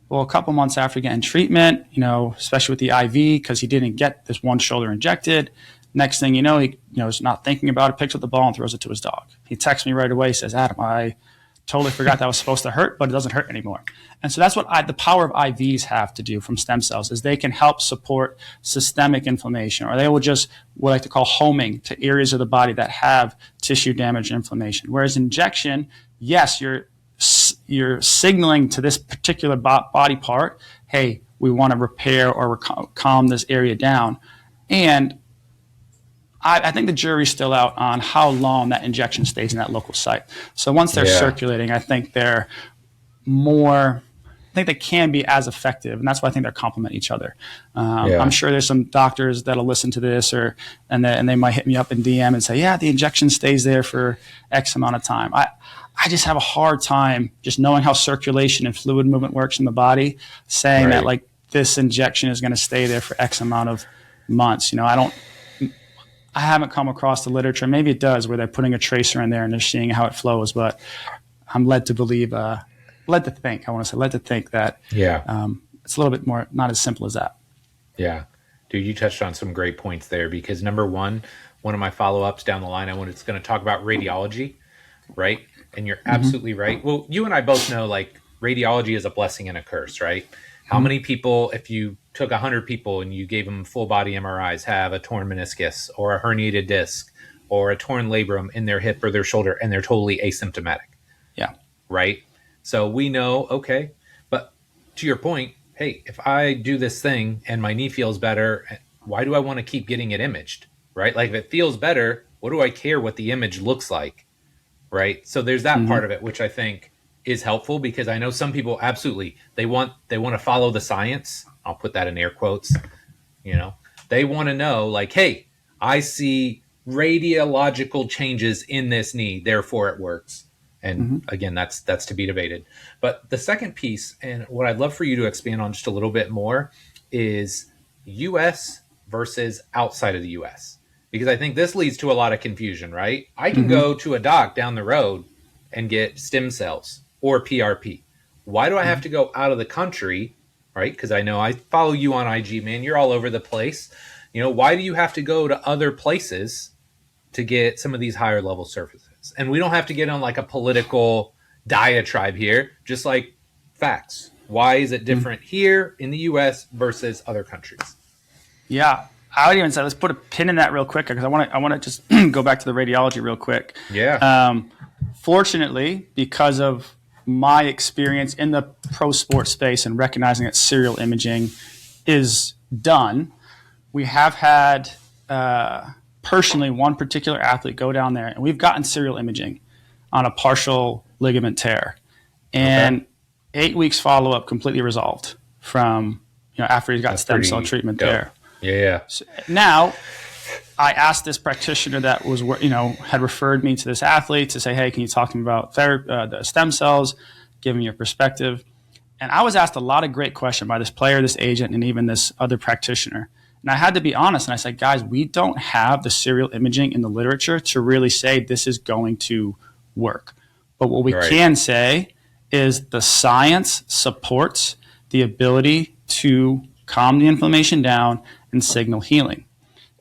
Well, a couple months after getting treatment, especially with the IV, because he didn't get this one shoulder injected, next thing you know, he is not thinking about it, picks up the ball and throws it to his dog. He texts me right away, says, Adam, I totally forgot that was supposed to hurt, but it doesn't hurt anymore. And so that's what the power of IVs have to do from stem cells, is they can help support systemic inflammation, or they will just what I like to call homing to areas of the body that have tissue damage and inflammation. Whereas injection, yes, you're signaling to this particular body part, hey, we want to repair or calm this area down. And I think the jury's still out on how long that injection stays in that local site. So once they're circulating, I think they can be as effective, and that's why I think they complement each other. I'm sure there's some doctors that'll listen to this, and they might hit me up in DM and say, yeah, the injection stays there for X amount of time. I just have a hard time just knowing how circulation and fluid movement works in the body, saying that like this injection is going to stay there for X amount of months. I haven't come across the literature. Maybe it does, where they're putting a tracer in there and they're seeing how it flows. But I'm led to think that it's a little bit more not as simple as that. Yeah. Dude, you touched on some great points there, because number one of my follow-ups down the line, it's going to talk about radiology, right? And you're absolutely right. Well, you and I both know, like, radiology is a blessing and a curse, right? How many people, if you took 100 people and you gave them full body MRIs, have a torn meniscus or a herniated disc or a torn labrum in their hip or their shoulder, and they're totally asymptomatic? Yeah. Right? So we know, okay, but to your point, hey, if I do this thing and my knee feels better, why do I want to keep getting it imaged? Right? Like, if it feels better, what do I care what the image looks like? Right? So there's that part of it, which I think is helpful, because I know some people absolutely they want to follow the science. I'll put that in air quotes. They want to know, like, hey, I see radiological changes in this knee, therefore it works. And again, that's to be debated. But the second piece, and what I'd love for you to expand on just a little bit more, is US versus outside of the US. Because I think this leads to a lot of confusion, right? I can go to a doc down the road and get stem cells or PRP. Why do I have to go out of the country, right? Because I know I follow you on IG, man. You're all over the place. Why do you have to go to other places to get some of these higher level services? And we don't have to get on like a political diatribe here, just like facts. Why is it different here in the US versus other countries? Yeah. I would even say, let's put a pin in that real quick, because I want to just go back to the radiology real quick. Yeah. Fortunately, because of my experience in the pro sport space and recognizing that serial imaging is done, we have had personally one particular athlete go down there, and we've gotten serial imaging on a partial ligament tear, and 8 weeks follow up, completely resolved from after he got stem cell treatment there. Yeah. So now, I asked this practitioner that was, had referred me to this athlete to say, hey, can you talk to me about the stem cells, give me your perspective? And I was asked a lot of great questions by this player, this agent, and even this other practitioner. And I had to be honest, and I said, guys, we don't have the serial imaging in the literature to really say this is going to work. But what we can say is the science supports the ability to calm the inflammation down and signal healing.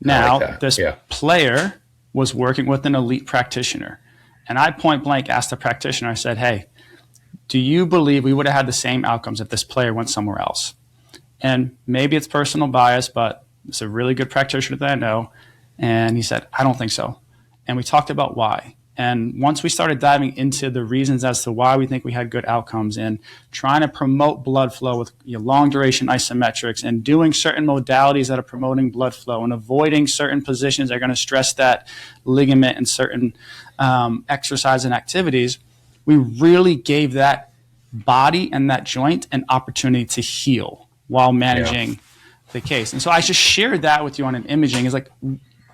Now, this player was working with an elite practitioner. And I point blank asked the practitioner, I said, hey, do you believe we would have had the same outcomes if this player went somewhere else? And maybe it's personal bias, but it's a really good practitioner that I know. And he said, I don't think so. And we talked about why. And once we started diving into the reasons as to why we think we had good outcomes and trying to promote blood flow with long duration isometrics and doing certain modalities that are promoting blood flow and avoiding certain positions that are going to stress that ligament and certain exercise and activities, we really gave that body and that joint an opportunity to heal while managing the case. And so I just shared that with you on an imaging is like,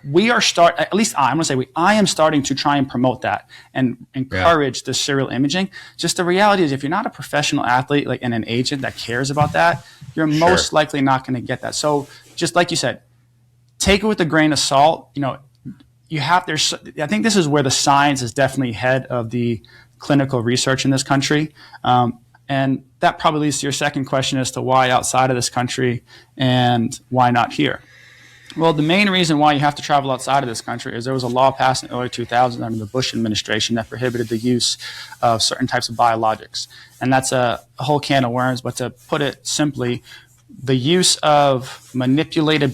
at least I'm going to say I am starting to try and promote that and encourage the serial imaging. Just the reality is if you're not a professional athlete like and an agent that cares about that, you're most likely not going to get that. So just like you said, take it with a grain of salt. You know, I think this is where the science is definitely ahead of the clinical research in this country. And that probably leads to your second question as to why outside of this country and why not here. Well, the main reason why you have to travel outside of this country is there was a law passed in the early 2000s under the Bush administration that prohibited the use of certain types of biologics. And that's a whole can of worms. But to put it simply, the use of manipulated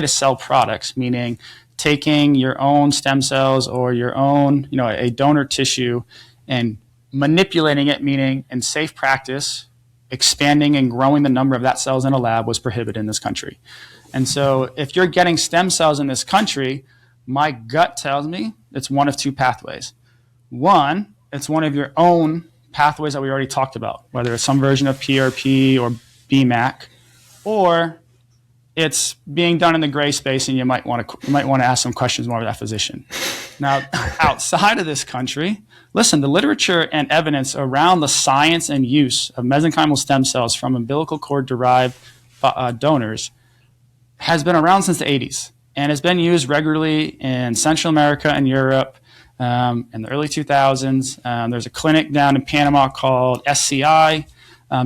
cell products, meaning taking your own stem cells or your own, a donor tissue and manipulating it, meaning in safe practice, expanding and growing the number of that cells in a lab was prohibited in this country. And so if you're getting stem cells in this country, my gut tells me it's one of two pathways. One, it's one of your own pathways that we already talked about, whether it's some version of PRP or BMAC, or it's being done in the gray space, and you might want to ask some questions more of that physician. Now, outside of this country, listen, the literature and evidence around the science and use of mesenchymal stem cells from umbilical cord-derived donors has been around since the 80s and has been used regularly in Central America and Europe in the early 2000s. There's a clinic down in Panama called SCI,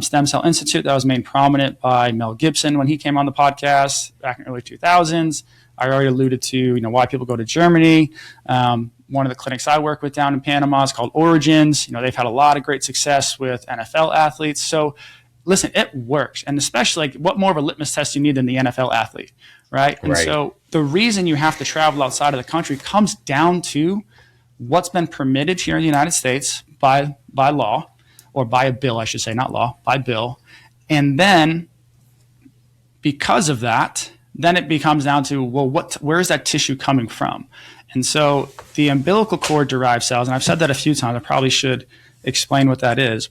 Stem Cell Institute, that was made prominent by Mel Gibson when he came on the podcast back in the early 2000s. I already alluded to why people go to Germany. One of the clinics I work with down in Panama is called Origins. They've had a lot of great success with NFL athletes. So listen, it works. And especially, what more of a litmus test you need than the NFL athlete, right? And so the reason you have to travel outside of the country comes down to what's been permitted here in the United States by law, or by a bill, I should say, not law, by bill. And then because of that, then it becomes down to, well, where is that tissue coming from? And so the umbilical cord derived cells, and I've said that a few times, I probably should explain what that is.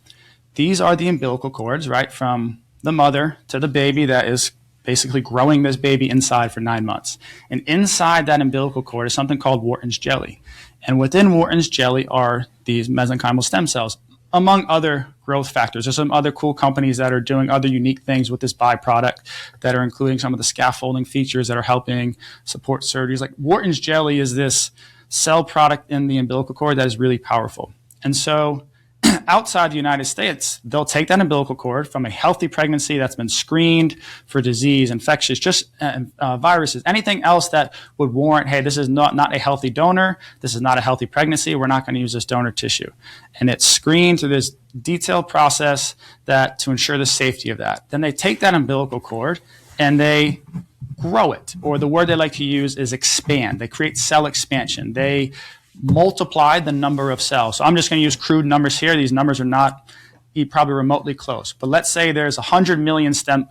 These are the umbilical cords, right, from the mother to the baby that is basically growing this baby inside for 9 months. And inside that umbilical cord is something called Wharton's jelly. And within Wharton's jelly are these mesenchymal stem cells, among other growth factors. There's some other cool companies that are doing other unique things with this byproduct that are including some of the scaffolding features that are helping support surgeries. Like Wharton's jelly is this cell product in the umbilical cord that is really powerful. And so outside the United States, they'll take that umbilical cord from a healthy pregnancy that's been screened for disease, infectious, just viruses, anything else that would warrant, hey, this is not a healthy donor, this is not a healthy pregnancy, we're not going to use this donor tissue. And it's screened through this detailed process to ensure the safety of that. Then they take that umbilical cord and they grow it, or the word they like to use is expand. They create cell expansion. They multiply the number of cells. So I'm just going to use crude numbers here. These numbers are not probably remotely close. But let's say there's 100 million stem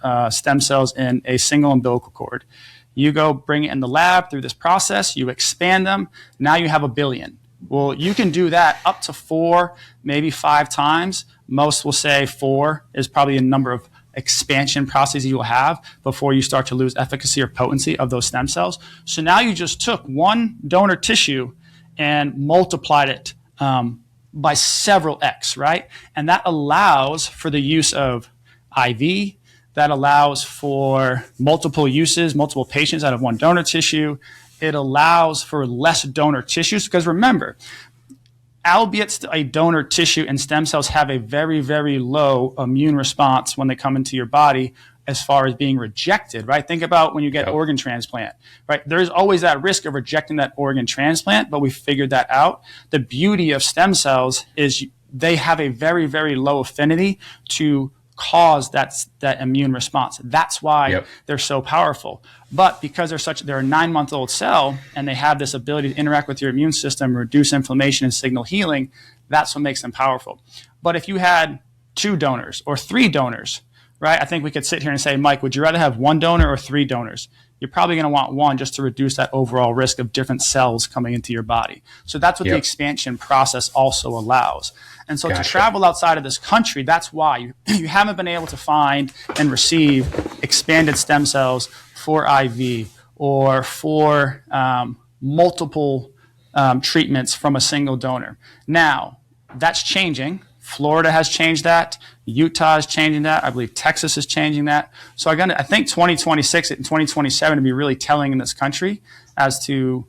cells in a single umbilical cord. You go bring it in the lab through this process. You expand them. Now you have 1 billion. Well, you can do that up to 4, maybe 5 times. Most will say 4 is probably a number of expansion processes you will have before you start to lose efficacy or potency of those stem cells. So now you just took one donor tissue and multiplied it by several X, right? And that allows for the use of IV, that allows for multiple uses, multiple patients out of one donor tissue. It allows for less donor tissues because remember, albeit a donor tissue and stem cells have a very, very low immune response when they come into your body as far as being rejected, right? Think about when you get organ transplant, right? There's always that risk of rejecting that organ transplant, but we figured that out. The beauty of stem cells is they have a very, very low affinity to cause that immune response. That's why they're so powerful. But because they're a 9-month-old cell and they have this ability to interact with your immune system, reduce inflammation and signal healing, that's what makes them powerful. But if you had 2 donors or 3 donors, right? I think we could sit here and say, Mike, would you rather have 1 donor or 3 donors? you're probably going to want one just to reduce that overall risk of different cells coming into your body. So that's what the expansion process also allows. And so to travel outside of this country, that's why you haven't been able to find and receive expanded stem cells for IV or for multiple treatments from a single donor. Now, that's changing. Florida has changed that. Utah is changing that. I believe Texas is changing that. So I think 2026 and 2027 to be really telling in this country as to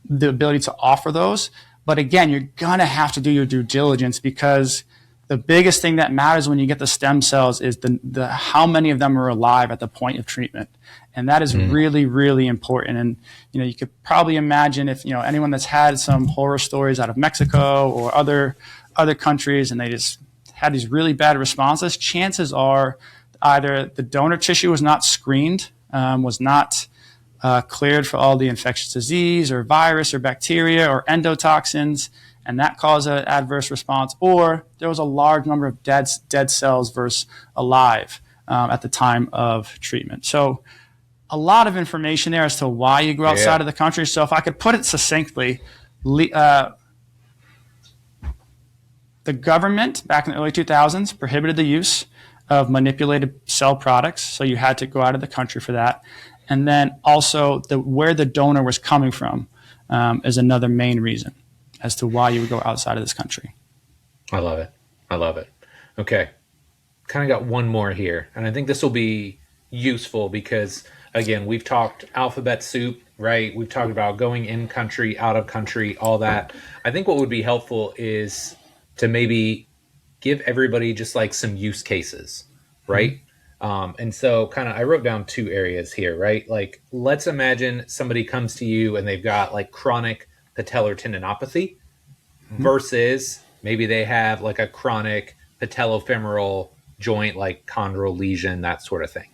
the ability to offer those. But again, you're going to have to do your due diligence, because the biggest thing that matters when you get the stem cells is the how many of them are alive at the point of treatment. And that is really, really important. And, you could probably imagine if, anyone that's had some horror stories out of Mexico or other countries, and they just had these really bad responses, chances are either the donor tissue was not screened, was not cleared for all the infectious disease or virus or bacteria or endotoxins, and that caused an adverse response, or there was a large number of dead cells versus alive at the time of treatment. So a lot of information there as to why you go outside of the country. So if I could put it succinctly, the government back in the early 2000s prohibited the use of manipulated cell products, so you had to go out of the country for that. And then also where the donor was coming from is another main reason as to why you would go outside of this country. I love it. Okay. Kind of got one more here, and I think this will be useful because, again, we've talked alphabet soup, right? We've talked about going in country, out of country, all that. I think what would be helpful is to maybe give everybody just like some use cases, right? And so I wrote down two areas here, right? Like, let's imagine somebody comes to you and they've got like chronic patellar tendinopathy versus maybe they have like a chronic patellofemoral joint, like chondral lesion, that sort of thing.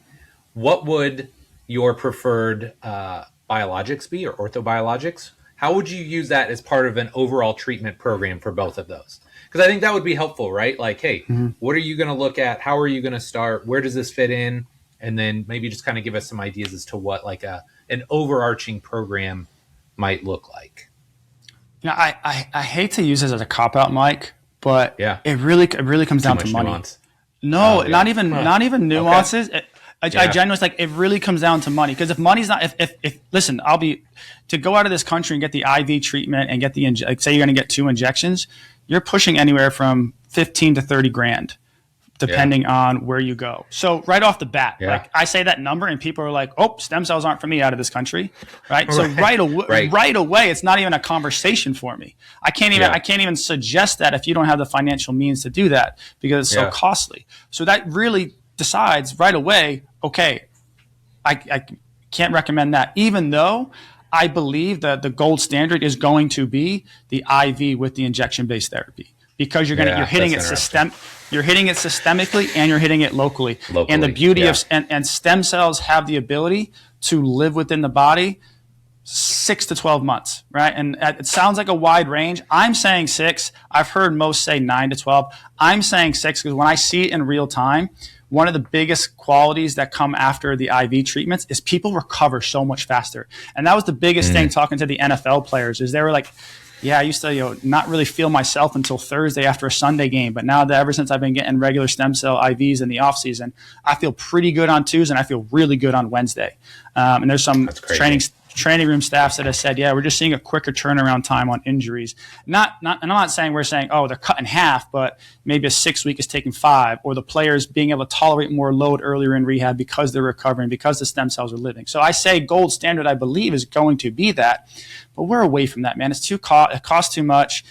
What would your preferred biologics be, or orthobiologics? How would you use that as part of an overall treatment program for both of those? Because I think that would be helpful, right? Like, hey, what are you going to look at? How are you going to start? Where does this fit in? And then maybe just kind of give us some ideas as to what like an overarching program might look like. I hate to use this as a cop-out, Mike, but it really comes down to money. Nuance. No, not even nuances. Okay. I genuinely it really comes down to money, because if money's not, if listen, to go out of this country and get the IV treatment and get say you're going to get 2 injections, you're pushing anywhere from 15 to 30 grand, depending on where you go. So right off the bat, like I say that number and people are like, oh, stem cells aren't for me out of this country. Right. So right away, it's not even a conversation for me. I can't even suggest that if you don't have the financial means to do that, because it's so costly. So that really decides right away, okay, I can't recommend that, even though I believe that the gold standard is going to be the IV with the injection-based therapy, because you're hitting it systemically and you're hitting it locally. And the beauty of and stem cells have the ability to live within the body 6 to 12 months, right? And it sounds like a wide range. I'm saying 6. I've heard most say 9 to 12. I'm saying 6 because when I see it in real time, one of the biggest qualities that come after the IV treatments is people recover so much faster. And that was the biggest thing talking to the NFL players, is they were like, I used to not really feel myself until Thursday after a Sunday game. But now that ever since I've been getting regular stem cell IVs in the off season, I feel pretty good on Tuesday and I feel really good on Wednesday. And there's some training room staffs that have said, we're just seeing a quicker turnaround time on injuries. And I'm not saying we're saying, they're cut in half, but maybe a 6 week is taking 5, or the players being able to tolerate more load earlier in rehab because they're recovering, because the stem cells are living. So I say gold standard, I believe, is going to be that, but we're away from that, man. It costs too much.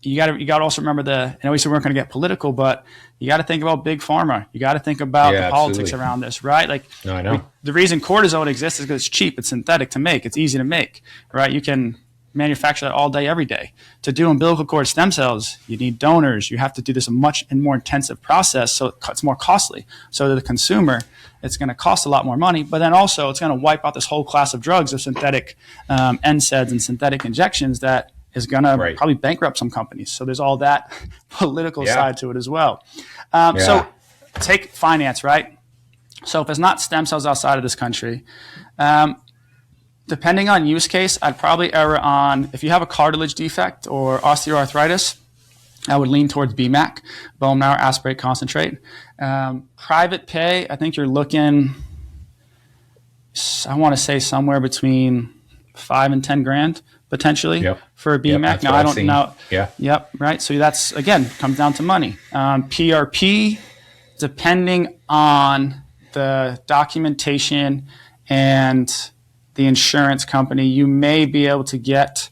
You got to also remember I know we said we weren't going to get political, but you got to think about big pharma. You got to think about the politics around this, right? Like, no, I know. The reason cortisone exists is because it's cheap, it's synthetic to make, it's easy to make, right? You can manufacture that all day, every day. To do umbilical cord stem cells, you need donors. You have to do this a much and more intensive process, so it's more costly. So to the consumer, it's going to cost a lot more money, but then also it's going to wipe out this whole class of drugs of synthetic NSAIDs and synthetic injections that is going to probably bankrupt some companies. So there's all that political side to it as well. So take finance, right? So if it's not stem cells outside of this country, um, depending on use case, I'd probably err on, if you have a cartilage defect or osteoarthritis, I would lean towards BMAC, bone marrow aspirate concentrate. Private pay, I think you're looking, I want to say somewhere between 5 and 10 grand potentially Yep. for a BMAC. That's Now what I I've don't seen. know. Yeah. Yep. Right. So that's, again, comes down to money. PRP, depending on the documentation and the insurance company, you may be able to get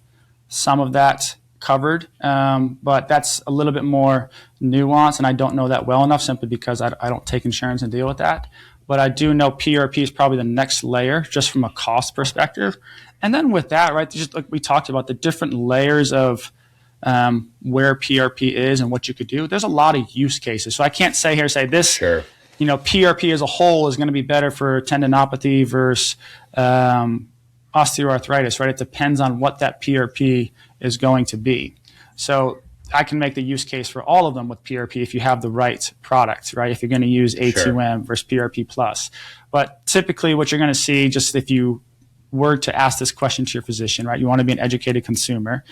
some of that covered, but that's a little bit more nuanced, and I don't know that well enough simply because I don't take insurance and deal with that. But I do know PRP is probably the next layer just from a cost perspective. And then with that, right, just like we talked about the different layers of where PRP is and what you could do. There's a lot of use cases. So I can't say this, Sure. PRP as a whole is going to be better for tendinopathy versus osteoarthritis, right? It depends on what that PRP is going to be. So I can make the use case for all of them with PRP if you have the right product, right? If you're going to use A2M versus PRP plus. But typically what you're going to see, just if you were to ask this question to your physician, right? You want to be an educated consumer.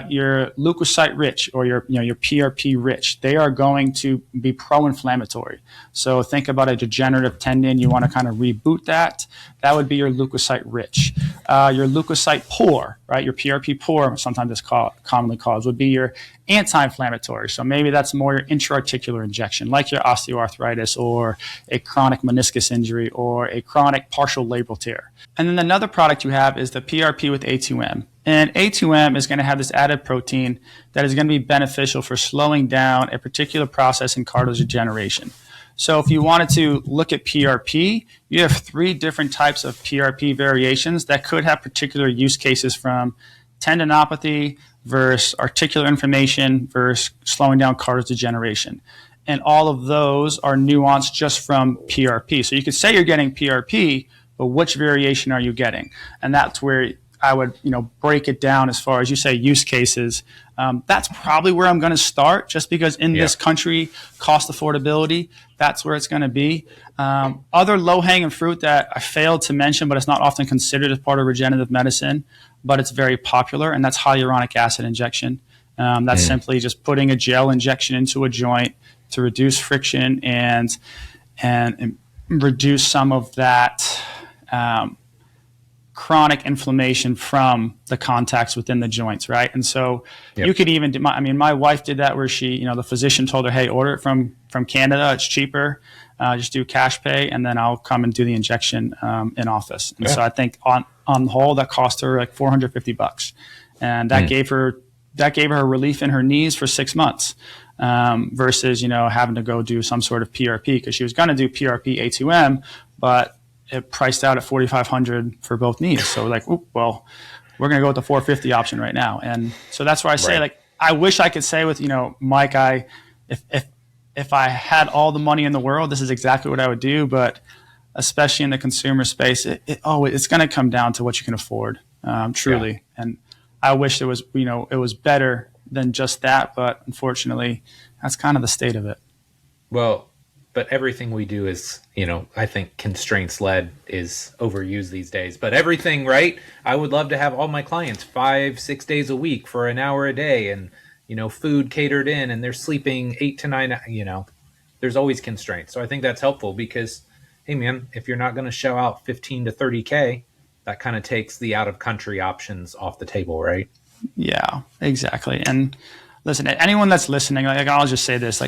Your leukocyte rich or your PRP rich, they are going to be pro-inflammatory. So think about a degenerative tendon. You want to kind of reboot that. That would be your leukocyte rich. Your leukocyte poor, right? Your PRP poor, sometimes it's commonly called, would be your anti-inflammatory. So maybe that's more your intra-articular injection, like your osteoarthritis or a chronic meniscus injury or a chronic partial labral tear. And then another product you have is the PRP with A2M. And A2M is going to have this added protein that is going to be beneficial for slowing down a particular process in cartilage degeneration. So if you wanted to look at PRP, you have 3 different types of PRP variations that could have particular use cases, from tendinopathy versus articular inflammation versus slowing down cartilage degeneration. And all of those are nuanced just from PRP. So you could say you're getting PRP, but which variation are you getting? And that's where I would, break it down as far as you say use cases. That's probably where I'm going to start, just because in this country, cost affordability, that's where it's going to be. Other low-hanging fruit that I failed to mention, but it's not often considered as part of regenerative medicine, but it's very popular, and that's hyaluronic acid injection. That's simply just putting a gel injection into a joint to reduce friction and reduce some of that chronic inflammation from the contacts within the joints, right? And so you could even do, my wife did that where she, the physician told her, hey, order it from Canada, it's cheaper, just do cash pay, and then I'll come and do the injection in office. And so I think on the whole, that cost her like $450. And that gave her relief in her knees for 6 months, versus, having to go do some sort of PRP, because she was going to do PRP A2M, but it priced out at $4,500 for both knees. So we're going to go with the $450 option right now. And so that's where I say, I wish I could say with, Mike, if I had all the money in the world, this is exactly what I would do. But especially in the consumer space, it's going to come down to what you can afford, truly. Yeah. And I wish it was better than just that. But unfortunately, that's kind of the state of it. Well, but everything we do is, I think constraints led is overused these days. But everything, right? I would love to have all my clients 5-6 days a week for an hour a day, and, food catered in, and they're sleeping 8 to 9, there's always constraints. So I think that's helpful because, hey man, if you're not going to shell out 15 to 30K, that kind of takes the out of country options off the table, right? Yeah, exactly. And listen, anyone that's listening, I'll just say this,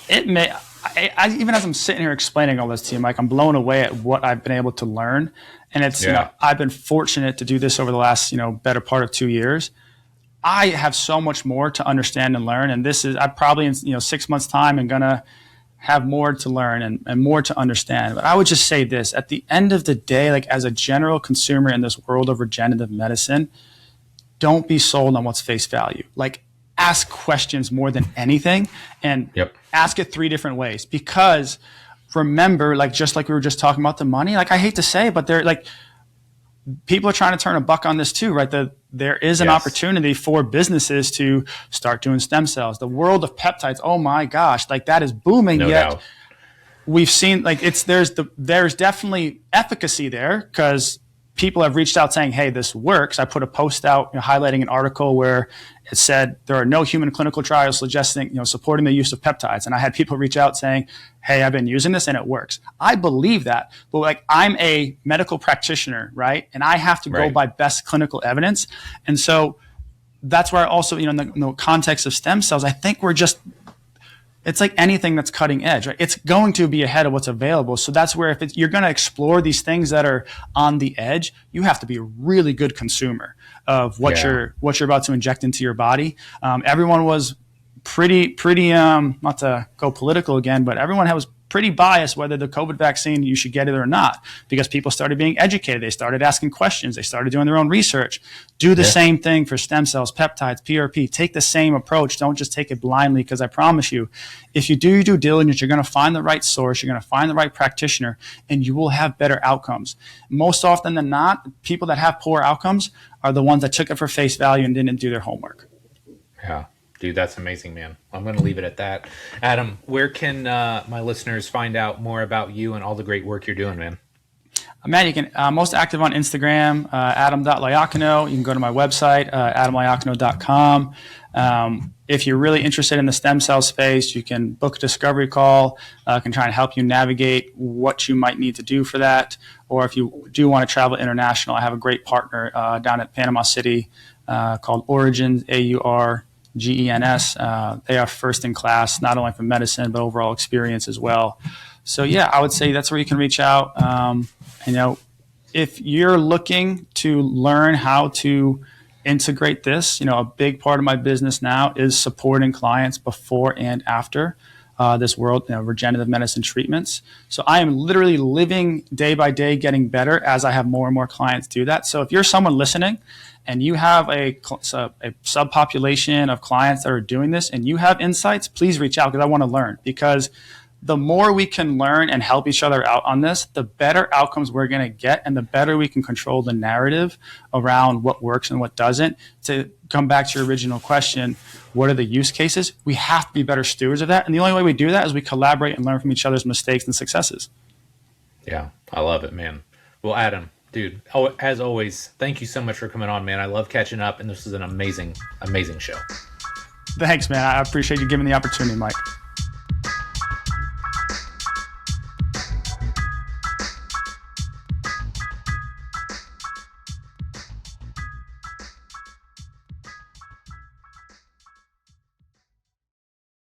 it may, I even as I'm sitting here explaining all this to you, Mike, I'm blown away at what I've been able to learn. And it's, I've been fortunate to do this over the last, better part of 2 years. I have so much more to understand and learn. And I probably in, 6 months time am going to have more to learn and more to understand. But I would just say this, at the end of the day, as a general consumer in this world of regenerative medicine, don't be sold on what's face value. Ask questions more than anything, and ask it 3 different ways. Because remember, just like we were just talking about the money, I hate to say it, but people are trying to turn a buck on this too, right? There is an opportunity for businesses to start doing stem cells. The world of peptides, oh my gosh, that is booming. No doubt. we've seen like there's definitely efficacy there because people have reached out saying, hey, this works. I put a post out highlighting an article where it said there are no human clinical trials suggesting, supporting the use of peptides. And I had people reach out saying, hey, I've been using this and it works. I believe that. But like, I'm a medical practitioner, right? And I have to go by best clinical evidence. And so that's where I also, in the context of stem cells, I think it's like anything that's cutting edge, right? It's going to be ahead of what's available. So that's where if you're going to explore these things that are on the edge, you have to be a really good consumer of what you're about to inject into your body. Everyone was pretty, not to go political again, but everyone was pretty biased whether the COVID vaccine, you should get it or not, because people started being educated. They started asking questions. They started doing their own research. Do the same thing for stem cells, peptides, PRP. Take the same approach. Don't just take it blindly, because I promise you, if you do your due diligence, you're going to find the right source, you're going to find the right practitioner, and you will have better outcomes. Most often than not, people that have poor outcomes are the ones that took it for face value and didn't do their homework. Yeah. Dude, that's amazing, man. I'm going to leave it at that. Adam, where can my listeners find out more about you and all the great work you're doing, man? Man, you can most active on Instagram, Adam.Loiacono. You can go to my website, AdamLoiacono.com. If you're really interested in the stem cell space, you can book a discovery call. I can try and help you navigate what you might need to do for that. Or if you do want to travel international, I have a great partner down at Panama City called Origins, AURGENS. They are first in class, not only for medicine, but overall experience as well. So yeah, I would say that's where you can reach out. If you're looking to learn how to integrate this, a big part of my business now is supporting clients before and after this world, regenerative medicine treatments. So I am literally living day by day, getting better as I have more and more clients do that. So if you're someone listening and you have a subpopulation of clients that are doing this and you have insights, please reach out, because I want to learn. Because the more we can learn and help each other out on this, the better outcomes we're going to get, and the better we can control the narrative around what works and what doesn't. To come back to your original question, what are the use cases? We have to be better stewards of that. And the only way we do that is we collaborate and learn from each other's mistakes and successes. Yeah, I love it, man. Well, Adam, dude, as always, thank you so much for coming on, man. I love catching up, and this is an amazing, amazing show. Thanks, man. I appreciate you giving the opportunity, Mike.